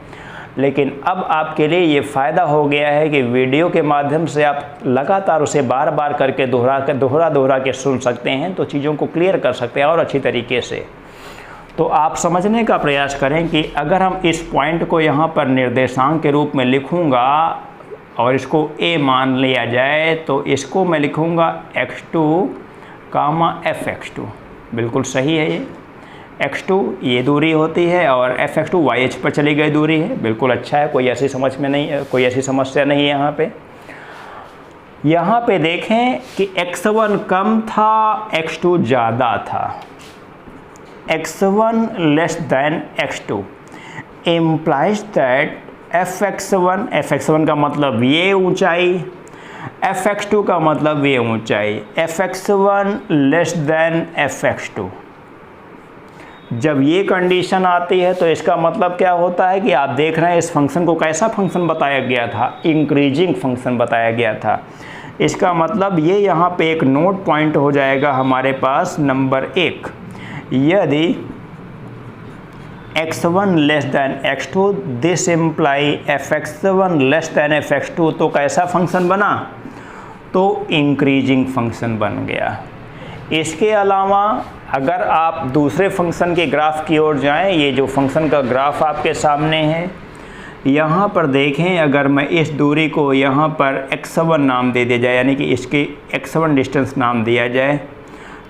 S2: लेकिन अब आपके लिए ये फ़ायदा हो गया है कि वीडियो के माध्यम से आप लगातार उसे बार बार करके दोहरा के सुन सकते हैं, तो चीज़ों को क्लियर कर सकते हैं और अच्छी तरीके से। तो आप समझने का प्रयास करें कि अगर हम इस पॉइंट को यहाँ पर निर्देशांक के रूप में लिखूँगा और इसको a मान लिया जाए, तो इसको मैं लिखूँगा x2, fx2। बिल्कुल सही है, ये x2 ये दूरी होती है और fx2 y पर चली गई दूरी है। बिल्कुल अच्छा है, कोई ऐसी समझ में नहीं, कोई ऐसी समस्या नहीं है यहाँ पे। यहाँ पे देखें कि x1 कम था, x2 ज़्यादा था। x1 less than x2 implies that fx1 का मतलब ये ऊंचाई, fx2 का मतलब ये ऊंचाई, fx1 less than fx2। जब ये कंडीशन आती है तो इसका मतलब क्या होता है कि आप देख रहे हैं इस फंक्शन को कैसा फंक्शन बताया गया था, इंक्रीजिंग फंक्शन बताया गया था। इसका मतलब ये यहाँ पे एक नोट पॉइंट हो जाएगा हमारे पास नंबर 1। यदि x1 less than x2 this imply fx1 less than fx2, तो कैसा फंक्शन बना, तो इंक्रीजिंग फंक्शन बन गया। इसके अलावा अगर आप दूसरे फंक्शन के ग्राफ की ओर जाएं, ये जो फंक्शन का ग्राफ आपके सामने है, यहाँ पर देखें, अगर मैं इस दूरी को यहाँ पर x1 नाम दे दिया जाए, यानी कि इसकी x1 डिस्टेंस नाम दिया जाए,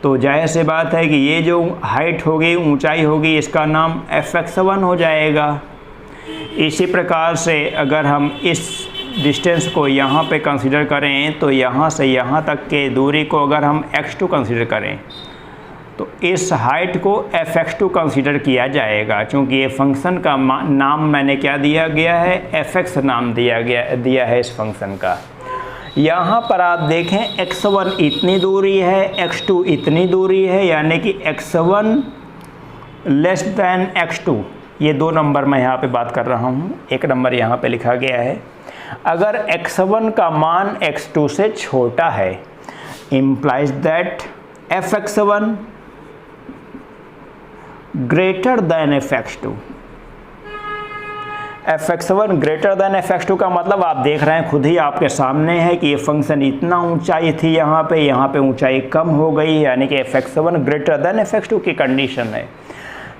S2: तो जाहिर सी बात है कि ये जो हाइट होगी, ऊंचाई होगी, इसका नाम fx1 हो जाएगा। इसी प्रकार से अगर हम इस डिस्टेंस को यहाँ पे कंसीडर करें, तो यहाँ से यहाँ तक के दूरी को अगर हम x2 कंसीडर करें, तो इस हाइट को fx2 कंसीडर किया जाएगा, क्योंकि ये फंक्शन का नाम मैंने क्या दिया गया है, fx नाम दिया है इस फंक्शन का। यहाँ पर आप देखें x1 इतनी दूरी है, x2 इतनी दूरी है, यानी कि x1 लेस दैन x2। ये 2 नंबर मैं यहाँ पे बात कर रहा हूँ, 1 नंबर यहाँ पे लिखा गया है। अगर x1 का मान x2 से छोटा है, implies that fx1 greater than fx2। fx1 greater than fx2 का मतलब आप देख रहे हैं, खुद ही आपके सामने है कि ये फंक्शन इतना ऊंचाई थी यहाँ पे ऊंचाई कम हो गई, यानी कि fx1 ग्रेटर दैन fx2 की कंडीशन है।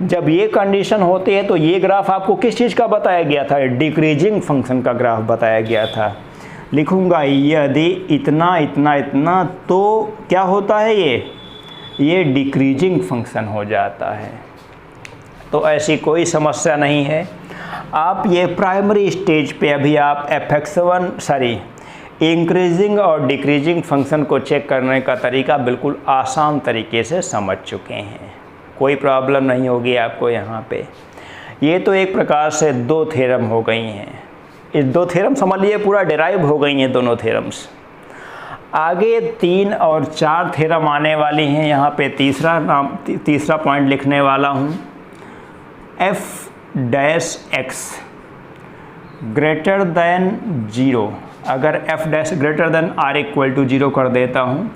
S2: जब ये कंडीशन होती है तो ये ग्राफ आपको किस चीज़ का बताया गया था, डिक्रीजिंग फंक्शन का ग्राफ बताया गया था। लिखूँगा यदि इतना इतना इतना, तो क्या होता है, ये डिक्रीजिंग फंक्शन हो जाता है। तो ऐसी कोई समस्या नहीं है। आप ये प्राइमरी स्टेज पे अभी आप इंक्रीजिंग और डिक्रीजिंग फंक्शन को चेक करने का तरीका बिल्कुल आसान तरीके से समझ चुके हैं, कोई प्रॉब्लम नहीं होगी आपको यहाँ पे। ये तो एक प्रकार से 2 थ्योरम हो गई हैं। इस 2 थ्योरम समझ लिए पूरा डिराइव हो गई हैं दोनों थ्योरम्स। आगे 3 और 4 थ्योरम आने वाली हैं। यहाँ पे तीसरा पॉइंट लिखने वाला हूँ, f' ग्रेटर दैन 0। अगर f' greater than r equal to 0 कर देता हूँ,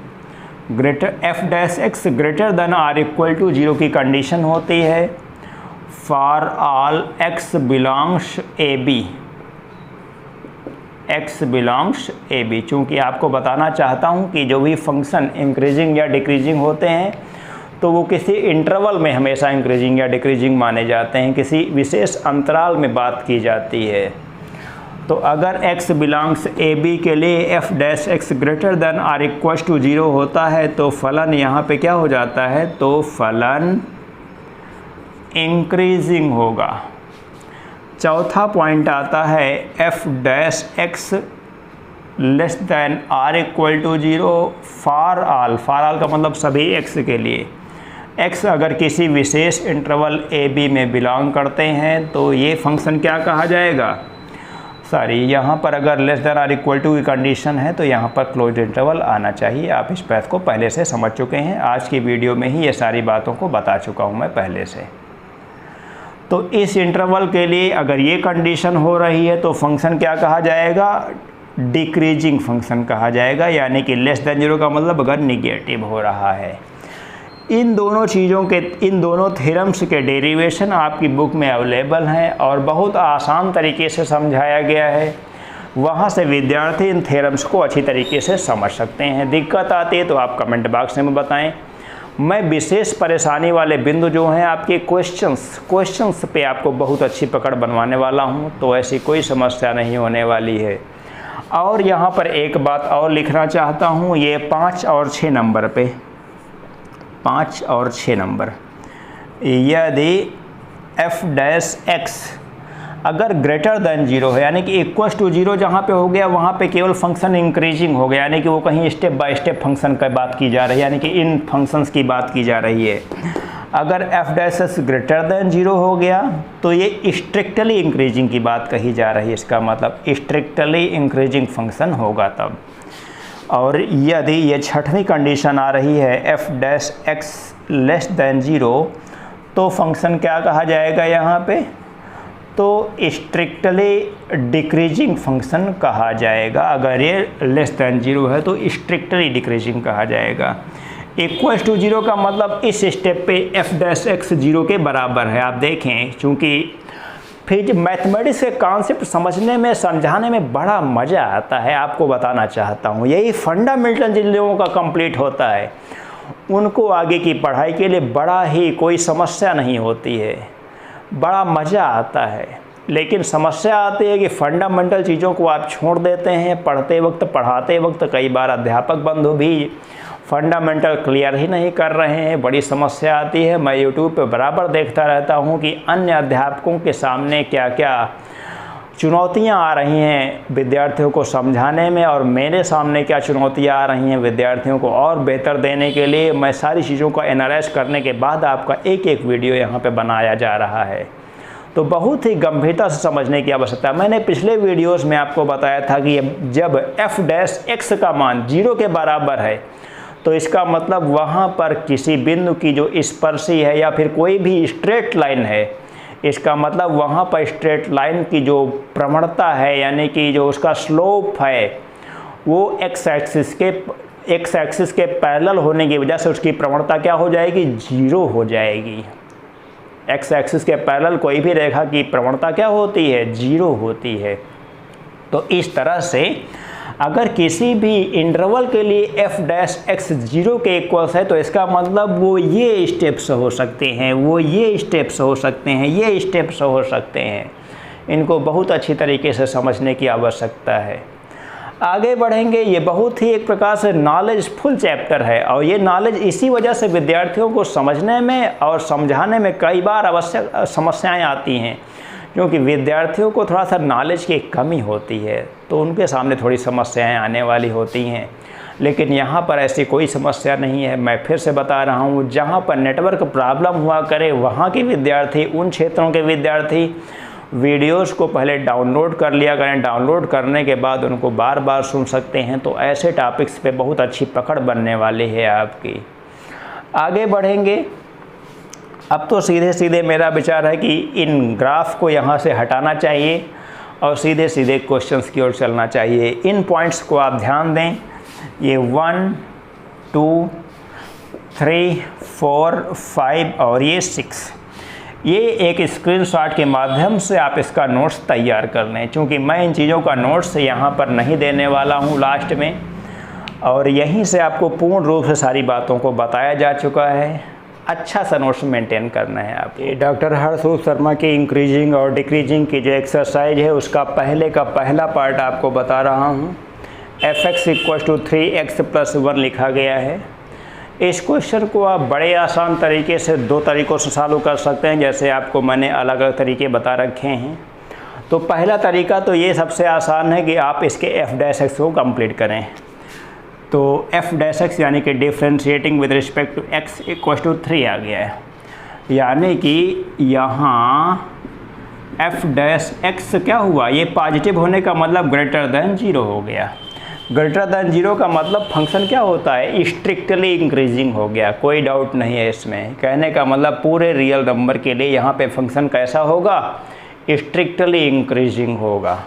S2: f' greater than r equal to 0 की कंडीशन होती है for all x belongs AB। x belongs A B. चूँकि आपको बताना चाहता हूँ कि जो भी फंक्शन इंक्रीजिंग या डिक्रीजिंग होते हैं तो वो किसी इंटरवल में हमेशा इंक्रीजिंग या डिक्रीजिंग माने जाते हैं, किसी विशेष अंतराल में बात की जाती है। तो अगर x बिलोंग्स ए बी के लिए f dash x greater than or equal to 0 होता है तो फलन यहाँ पे क्या हो जाता है, तो फलन इंक्रीजिंग होगा। चौथा पॉइंट आता है f dash x less than or equal to 0 for all का मतलब सभी x के लिए। x अगर किसी विशेष इंटरवल ए बी में बिलोंग करते हैं तो ये फंक्शन क्या कहा जाएगा, यहाँ पर अगर less than or equal to की कंडीशन है तो यहाँ पर क्लोज्ड इंटरवल आना चाहिए। आप इस बात को पहले से समझ चुके हैं, आज की वीडियो में ही ये सारी बातों को बता चुका हूँ मैं पहले से। तो इस इंटरवल के लिए अगर ये कंडीशन हो रही है तो फंक्शन क्या कहा जाएगा, डिक्रीजिंग फंक्शन कहा जाएगा, यानी कि लेस देन 0 का मतलब अगर निगेटिव हो रहा है। इन दोनों थ्योरम्स के डेरिवेशन आपकी बुक में अवेलेबल हैं और बहुत आसान तरीके से समझाया गया है। वहाँ से विद्यार्थी इन थ्योरम्स को अच्छी तरीके से समझ सकते हैं। दिक्कत आती है तो आप कमेंट बॉक्स में बताएं। मैं विशेष परेशानी वाले बिंदु जो हैं आपके क्वेश्चंस पे आपको बहुत अच्छी पकड़ बनवाने वाला हूँ, तो ऐसी कोई समस्या नहीं होने वाली है। और यहाँ पर एक बात और लिखना चाहता हूँ, ये 5 और 6 नंबर पे 5 और 6 नंबर, यदि f डैश x अगर ग्रेटर देन 0 है, यानी कि इक्वल टू 0 जहाँ पे हो गया वहाँ पे केवल फंक्शन इंक्रीजिंग हो गया, यानी कि वो कहीं स्टेप बाय स्टेप फंक्शन की बात की जा रही है, यानी कि इन फंक्शंस की बात की जा रही है। अगर f dash x greater then 0 हो गया तो ये स्ट्रिक्टली इंक्रीजिंग की बात कही जा रही है, इसका मतलब स्ट्रिक्टली इंक्रीजिंग फंक्शन होगा तब। और यदि ये छठवीं कंडीशन आ रही है f dash x less then 0 तो फंक्शन क्या कहा जाएगा यहाँ पे, तो स्ट्रिक्टली डिक्रीजिंग फंक्शन कहा जाएगा। अगर ये लेस देन 0 है तो स्ट्रिक्टली डिक्रीजिंग कहा जाएगा। इक्वल टू 0 का मतलब इस स्टेप पे f डैश x 0 के बराबर है। आप देखें, चूँकि फिर मैथमेटिक्स के कॉन्सेप्ट समझने में समझाने में बड़ा मज़ा आता है, आपको बताना चाहता हूँ। यही फंडामेंटल जिन लोगों का कंप्लीट होता है उनको आगे की पढ़ाई के लिए बड़ा ही कोई समस्या नहीं होती है, बड़ा मज़ा आता है। लेकिन समस्या आती है कि फंडामेंटल चीज़ों को आप छोड़ देते हैं, पढ़ाते वक्त कई बार अध्यापक बंधु भी फंडामेंटल क्लियर ही नहीं कर रहे हैं, बड़ी समस्या आती है। मैं यूट्यूब पे बराबर देखता रहता हूँ कि अन्य अध्यापकों के सामने क्या क्या चुनौतियाँ आ रही हैं विद्यार्थियों को समझाने में, और मेरे सामने क्या चुनौतियाँ आ रही हैं विद्यार्थियों को और बेहतर देने के लिए। मैं सारी चीज़ों का एनालाइज करने के बाद आपका एक एक वीडियो यहाँ पे बनाया जा रहा है, तो बहुत ही गंभीरता से समझने की आवश्यकता है। मैंने पिछले वीडियोज़ में आपको बताया था कि जब f डैश x का मान 0 के बराबर है तो इसका मतलब वहाँ पर किसी बिंदु की जो स्पर्शी है या फिर कोई भी स्ट्रेट लाइन है, इसका मतलब वहाँ पर स्ट्रेट लाइन की जो प्रवणता है, यानी कि जो उसका स्लोप है, वो x एक्सिस के पैरेलल होने की वजह से उसकी प्रवणता क्या हो जाएगी, 0 हो जाएगी। x एक्सिस के पैरेलल कोई भी रेखा की प्रवणता क्या होती है, 0 होती है। तो इस तरह से अगर किसी भी इंटरवल के लिए f डैश x 0 के इक्वल्स है तो इसका मतलब वो ये स्टेप्स हो सकते हैं, वो ये स्टेप्स हो सकते हैं, ये स्टेप्स हो सकते हैं। इनको बहुत अच्छी तरीके से समझने की आवश्यकता है। आगे बढ़ेंगे। ये बहुत ही एक प्रकार से नॉलेजफुल चैप्टर है और ये नॉलेज इसी वजह से विद्यार्थियों को समझने में और समझाने में कई बार आवश्यक समस्याएं आती हैं, क्योंकि विद्यार्थियों को थोड़ा सा नॉलेज की कमी होती है तो उनके सामने थोड़ी समस्याएं आने वाली होती हैं। लेकिन यहाँ पर ऐसी कोई समस्या नहीं है। मैं फिर से बता रहा हूँ, जहाँ पर नेटवर्क प्रॉब्लम हुआ करे वहाँ के विद्यार्थी, उन क्षेत्रों के विद्यार्थी वीडियोस को पहले डाउनलोड कर लिया करें। डाउनलोड करने के बाद उनको बार बार सुन सकते हैं, तो ऐसे टॉपिक्स पे बहुत अच्छी पकड़ बनने वाली है आपकी। आगे बढ़ेंगे। अब तो सीधे सीधे मेरा विचार है कि इन ग्राफ को यहाँ से हटाना चाहिए और सीधे सीधे क्वेश्चंस की ओर चलना चाहिए। इन पॉइंट्स को आप ध्यान दें। ये 1, 2, 3, 4, 5 और ये 6, ये एक स्क्रीनशॉट के माध्यम से आप इसका नोट्स तैयार कर लें, क्योंकि मैं इन चीज़ों का नोट्स यहाँ पर नहीं देने वाला हूँ लास्ट में, और यहीं से आपको पूर्ण रूप से सारी बातों को बताया जा चुका है। अच्छा सा नोट्स मेंटेन करना है आपको। डॉक्टर हर्षवर्धन शर्मा की इंक्रीजिंग और डिक्रीजिंग की जो एक्सरसाइज है उसका पहला पार्ट आपको बता रहा हूँ। fx = 3x + 1 लिखा गया है। इस क्वेश्चन को आप बड़े आसान तरीके से 2 तरीक़ों से सॉल्व कर सकते हैं, जैसे आपको मैंने अलग अलग तरीके बता रखे हैं। तो पहला तरीका तो ये सबसे आसान है कि आप इसके f' को कंप्लीट करें। तो f' यानी कि differentiating with respect to x = 3 आ गया है, यानी कि यहाँ f' क्या हुआ, ये पॉजिटिव होने का मतलब ग्रेटर देन 0 हो गया। ग्रेटर देन 0 का मतलब फंक्शन क्या होता है, स्ट्रिक्टली इंक्रीजिंग हो गया, कोई डाउट नहीं है इसमें। कहने का मतलब पूरे रियल नंबर के लिए यहाँ पे फंक्शन कैसा होगा, स्ट्रिक्टली इंक्रीजिंग होगा।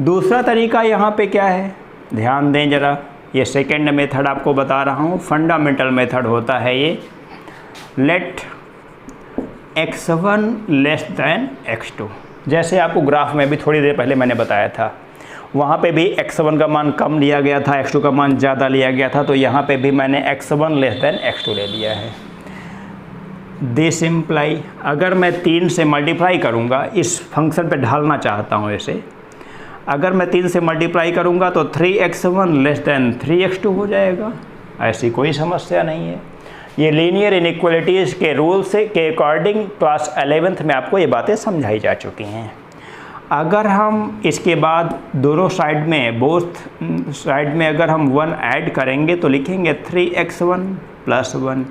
S2: दूसरा तरीका यहाँ पे क्या है, ध्यान दें ज़रा, ये सेकेंड मेथड आपको बता रहा हूँ, फंडामेंटल मेथड होता है ये। लेट x1 < x2, जैसे आपको ग्राफ में भी थोड़ी देर पहले मैंने बताया था, वहाँ पे भी x1 का मान कम लिया गया था, x2 का मान ज़्यादा लिया गया था, तो यहाँ पे भी मैंने x1 < x2 ले लिया है। दिस इम्प्लाई, अगर मैं 3 से मल्टीप्लाई करूँगा, इस फंक्शन पे ढालना चाहता हूँ इसे, अगर मैं 3 से मल्टीप्लाई करूँगा तो 3x1 < 3x2 हो जाएगा। ऐसी कोई समस्या नहीं है। ये लीनियर इनइक्वालिटीज़ के रूल से के अकॉर्डिंग क्लास 11th में आपको ये बातें समझाई जा चुकी हैं। अगर हम इसके बाद दोनों साइड में, बोथ साइड में अगर हम 1 ऐड करेंगे तो लिखेंगे 3x1 + 1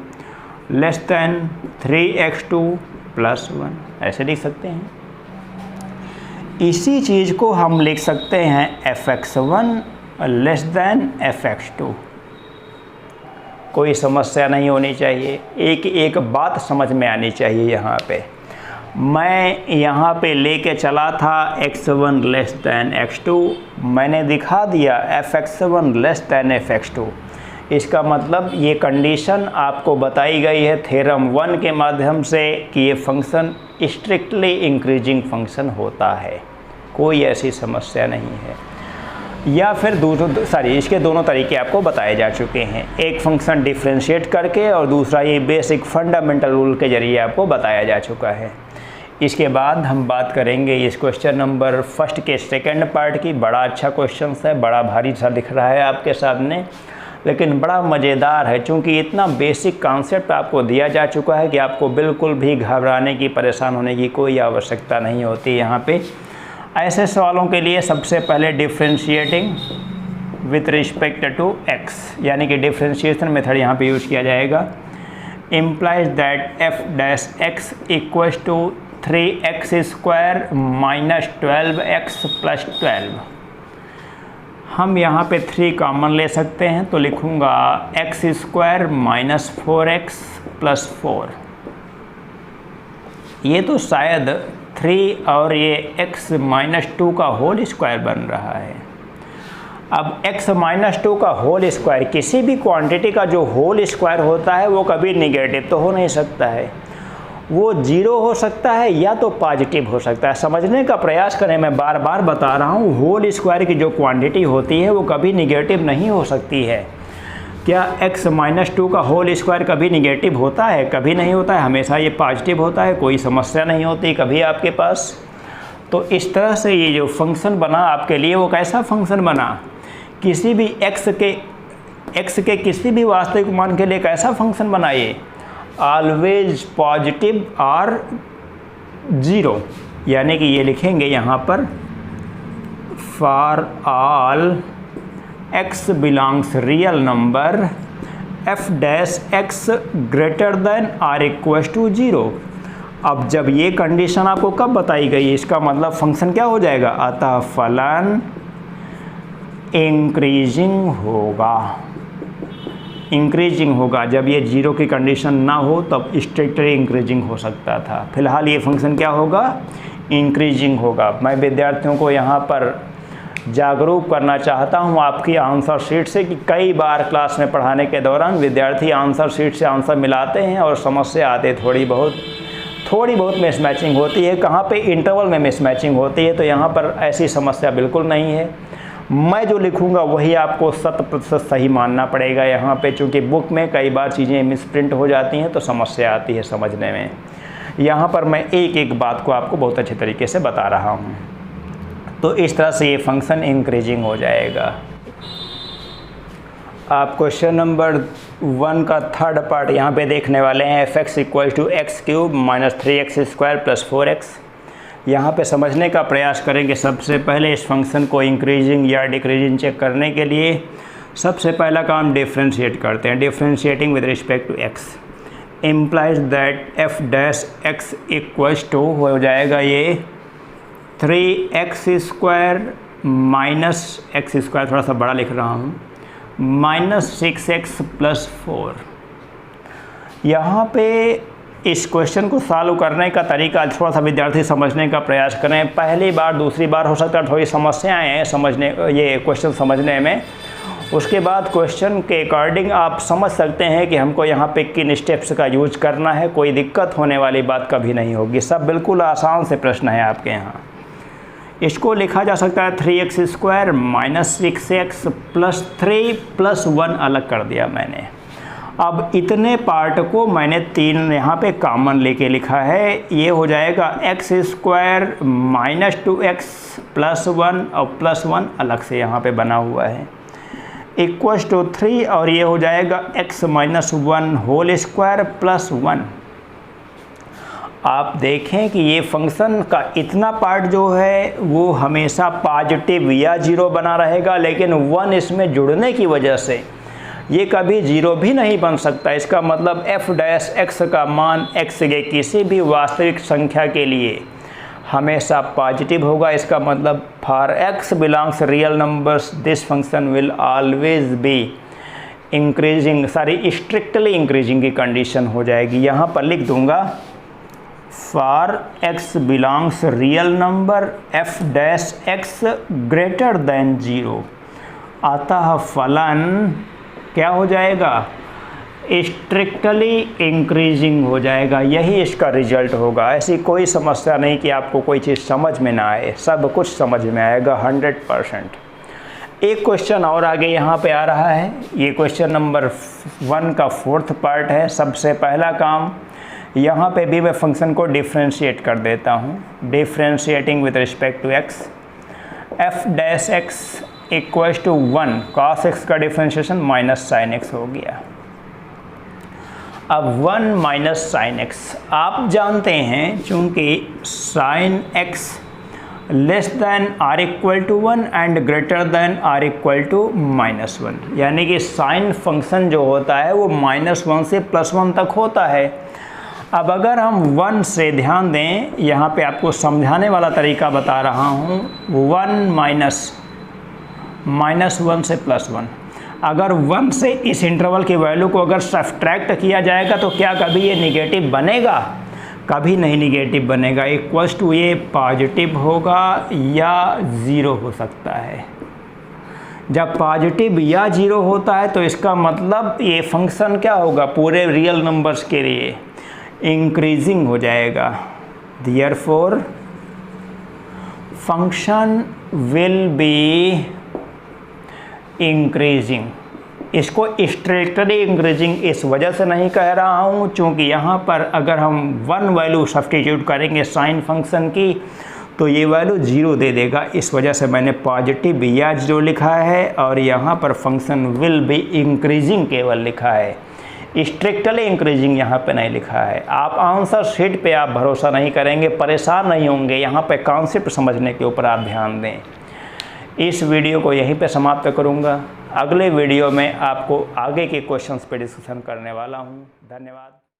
S2: < 3x2 + 1, ऐसे लिख सकते हैं। इसी चीज़ को हम लिख सकते हैं fx1 < fx2। कोई समस्या नहीं होनी चाहिए, एक बात समझ में आनी चाहिए। यहाँ पे मैं यहाँ पे लेके चला था x1 < x2, मैंने दिखा दिया fx1 < fx2। इसका मतलब ये कंडीशन आपको बताई गई है थ्योरम 1 के माध्यम से कि ये फंक्शन स्ट्रिक्टली इंक्रीजिंग फंक्शन होता है, कोई ऐसी समस्या नहीं है। या फिर इसके दोनों तरीके आपको बताए जा चुके हैं, एक फंक्शन डिफ्रेंशिएट करके और दूसरा ये बेसिक फंडामेंटल रूल के ज़रिए आपको बताया जा चुका है। इसके बाद हम बात करेंगे इस क्वेश्चन नंबर 1 के सेकंड पार्ट की। बड़ा अच्छा क्वेश्चन है, बड़ा भारी सा दिख रहा है आपके सामने, लेकिन बड़ा मज़ेदार है, क्योंकि इतना बेसिक कॉन्सेप्ट आपको दिया जा चुका है कि आपको बिल्कुल भी घबराने की, परेशान होने की कोई आवश्यकता नहीं होती। यहाँ पे ऐसे सवालों के लिए सबसे पहले differentiating with respect to x, यानी कि डिफ्रेंशिएशन मेथड यहाँ पे यूज़ किया जाएगा। Implies that f' = 3x² - 12x + 12। हम यहाँ पे 3 कॉमन ले सकते हैं, तो लिखूँगा x² - 4x + 4। ये तो शायद 3 और ये x - 2 का होल स्क्वायर बन रहा है। अब x - 2 का होल स्क्वायर, किसी भी क्वांटिटी का जो होल स्क्वायर होता है वो कभी निगेटिव तो हो नहीं सकता है, वो 0 हो सकता है या तो पॉजिटिव हो सकता है। समझने का प्रयास करें, मैं बार बार बता रहा हूँ, होल स्क्वायर की जो क्वांटिटी होती है वो कभी निगेटिव नहीं हो सकती है। क्या x - 2 का होल स्क्वायर कभी निगेटिव होता है? कभी नहीं होता है, हमेशा ये पॉजिटिव होता है, कोई समस्या नहीं होती कभी आपके पास। तो इस तरह से ये जो फंक्शन बना आपके लिए, वो कैसा फंक्शन बना, किसी भी x के किसी भी वास्तविक मान के लिए कैसा फंक्शन बना, ये ऑलवेज पॉजिटिव और 0, यानी कि ये लिखेंगे यहाँ पर for all x belongs real number f' greater than और इक्वल टू 0। अब जब ये कंडीशन आपको कब बताई गई, इसका मतलब फंक्शन क्या हो जाएगा, अतः फलन इंक्रीजिंग होगा। जब ये 0 की कंडीशन ना हो तब स्ट्रिक्टली इंक्रीजिंग हो सकता था। फिलहाल ये फंक्शन क्या होगा, इंक्रीजिंग होगा। मैं विद्यार्थियों को यहाँ पर जागरूक करना चाहता हूँ आपकी आंसर शीट से कि कई बार क्लास में पढ़ाने के दौरान विद्यार्थी आंसर शीट से आंसर मिलाते हैं और समस्या आते थोड़ी बहुत थोड़ी बहुत मिसमैचिंग होती है, कहाँ पे इंटरवल में मिसमैचिंग होती है, तो यहाँ पर ऐसी समस्या बिल्कुल नहीं है। मैं जो लिखूँगा वही आपको 100% सही मानना पड़ेगा यहाँ पे, चूँकि बुक में कई बार चीज़ें मिसप्रिंट हो जाती हैं तो समस्या आती है समझने में। यहाँ पर मैं एक एक बात को आपको बहुत अच्छे तरीके से बता रहा हूँ। तो इस तरह से ये फंक्शन इंक्रीजिंग हो जाएगा। आप क्वेश्चन नंबर 1 का थर्ड पार्ट यहाँ पे देखने वाले हैं। fx = x³ - 3x² + 4x। यहाँ पे समझने का प्रयास करेंगे। सबसे पहले इस फंक्शन को इंक्रीजिंग या डिक्रीजिंग चेक करने के लिए सबसे पहला काम डिफ्रेंशिएट करते हैं। Differentiating with respect to x implies that f' x = हो जाएगा ये 3x² - x², थोड़ा सा बड़ा लिख रहा हूँ, -6x + 4। यहाँ पे इस क्वेश्चन को सॉल्व करने का तरीका थोड़ा सा विद्यार्थी समझने का प्रयास करें। पहली बार दूसरी बार हो सकता है थोड़ी समस्याएं हैं समझने, ये क्वेश्चन समझने में। उसके बाद क्वेश्चन के अकॉर्डिंग आप समझ सकते हैं कि हमको यहाँ पे किन स्टेप्स का यूज करना है। कोई दिक्कत होने वाली बात कभी नहीं होगी, सब बिल्कुल आसान से प्रश्न है आपके यहाँ। इसको लिखा जा सकता है 3x² - 6x + 3 + 1 अलग कर दिया मैंने। अब इतने पार्ट को मैंने 3 यहाँ पे कॉमन लेके लिखा है। ये हो जाएगा x² - 2x + 1 और +1 अलग से यहाँ पे बना हुआ है = 3, और ये हो जाएगा x - 1 होल स्क्वायर + 1। आप देखें कि ये फंक्शन का इतना पार्ट जो है वो हमेशा पॉजिटिव या 0 बना रहेगा, लेकिन 1 इसमें जुड़ने की वजह से ये कभी 0 भी नहीं बन सकता। इसका मतलब f' का मान x के किसी भी वास्तविक संख्या के लिए हमेशा पॉजिटिव होगा। इसका मतलब for x belongs real numbers this function will always be increasing, strictly increasing की कंडीशन हो जाएगी। यहाँ पर लिख दूंगा for x belongs real number f' greater than 0, अतः फलन क्या हो जाएगा, स्ट्रिक्टली इंक्रीजिंग हो जाएगा। यही इसका रिजल्ट होगा। ऐसी कोई समस्या नहीं कि आपको कोई चीज़ समझ में ना आए, सब कुछ समझ में आएगा 100%। एक क्वेश्चन और आगे यहाँ पे आ रहा है। ये क्वेश्चन नंबर 1 का 4th पार्ट है। सबसे पहला काम यहाँ पे भी मैं फंक्शन को डिफ्रेंशिएट कर देता हूँ। Differentiating with respect to x, f' = 1 cos x का डिफ्रेंशिएशन -sin x हो गया। अब 1 - sin x, आप जानते हैं चूँकि sin x < ≤ 1 and greater than or -1, यानी कि साइन फंक्शन जो होता है वो -1 से +1 तक होता है। अब अगर हम 1 से ध्यान दें, यहाँ पे आपको समझाने वाला तरीका बता रहा हूँ। 1 -1 से +1, अगर 1 से इस इंटरवल की वैल्यू को अगर सब्ट्रैक्ट किया जाएगा तो क्या कभी ये निगेटिव बनेगा? कभी नहीं निगेटिव बनेगा। ये पॉजिटिव होगा या 0 हो सकता है। जब पॉजिटिव या 0 होता है तो इसका मतलब ये फंक्शन क्या होगा, पूरे रियल नंबर्स के लिए इंक्रीजिंग हो जाएगा। Therefore function will be increasing. इसको स्ट्रिक्टली इंक्रीजिंग इस वजह से नहीं कह रहा हूँ चूँकि यहाँ पर अगर हम 1 वैल्यू सब्स्टिट्यूट करेंगे साइन फंक्शन की तो ये वैल्यू 0 दे देगा। इस वजह से मैंने पॉजिटिव या 0 लिखा है और यहाँ पर फंक्शन विल बी इंक्रीजिंग केवल लिखा है, स्ट्रिक्टली इंक्रीजिंग यहाँ पे नहीं लिखा है। आप आंसर शीट पे आप भरोसा नहीं करेंगे, परेशान नहीं होंगे। यहाँ पे कॉन्सेप्ट समझने के ऊपर आप ध्यान दें। इस वीडियो को यहीं पे समाप्त करूँगा। अगले वीडियो में आपको आगे के क्वेश्चंस पे डिस्कशन करने वाला हूँ। धन्यवाद।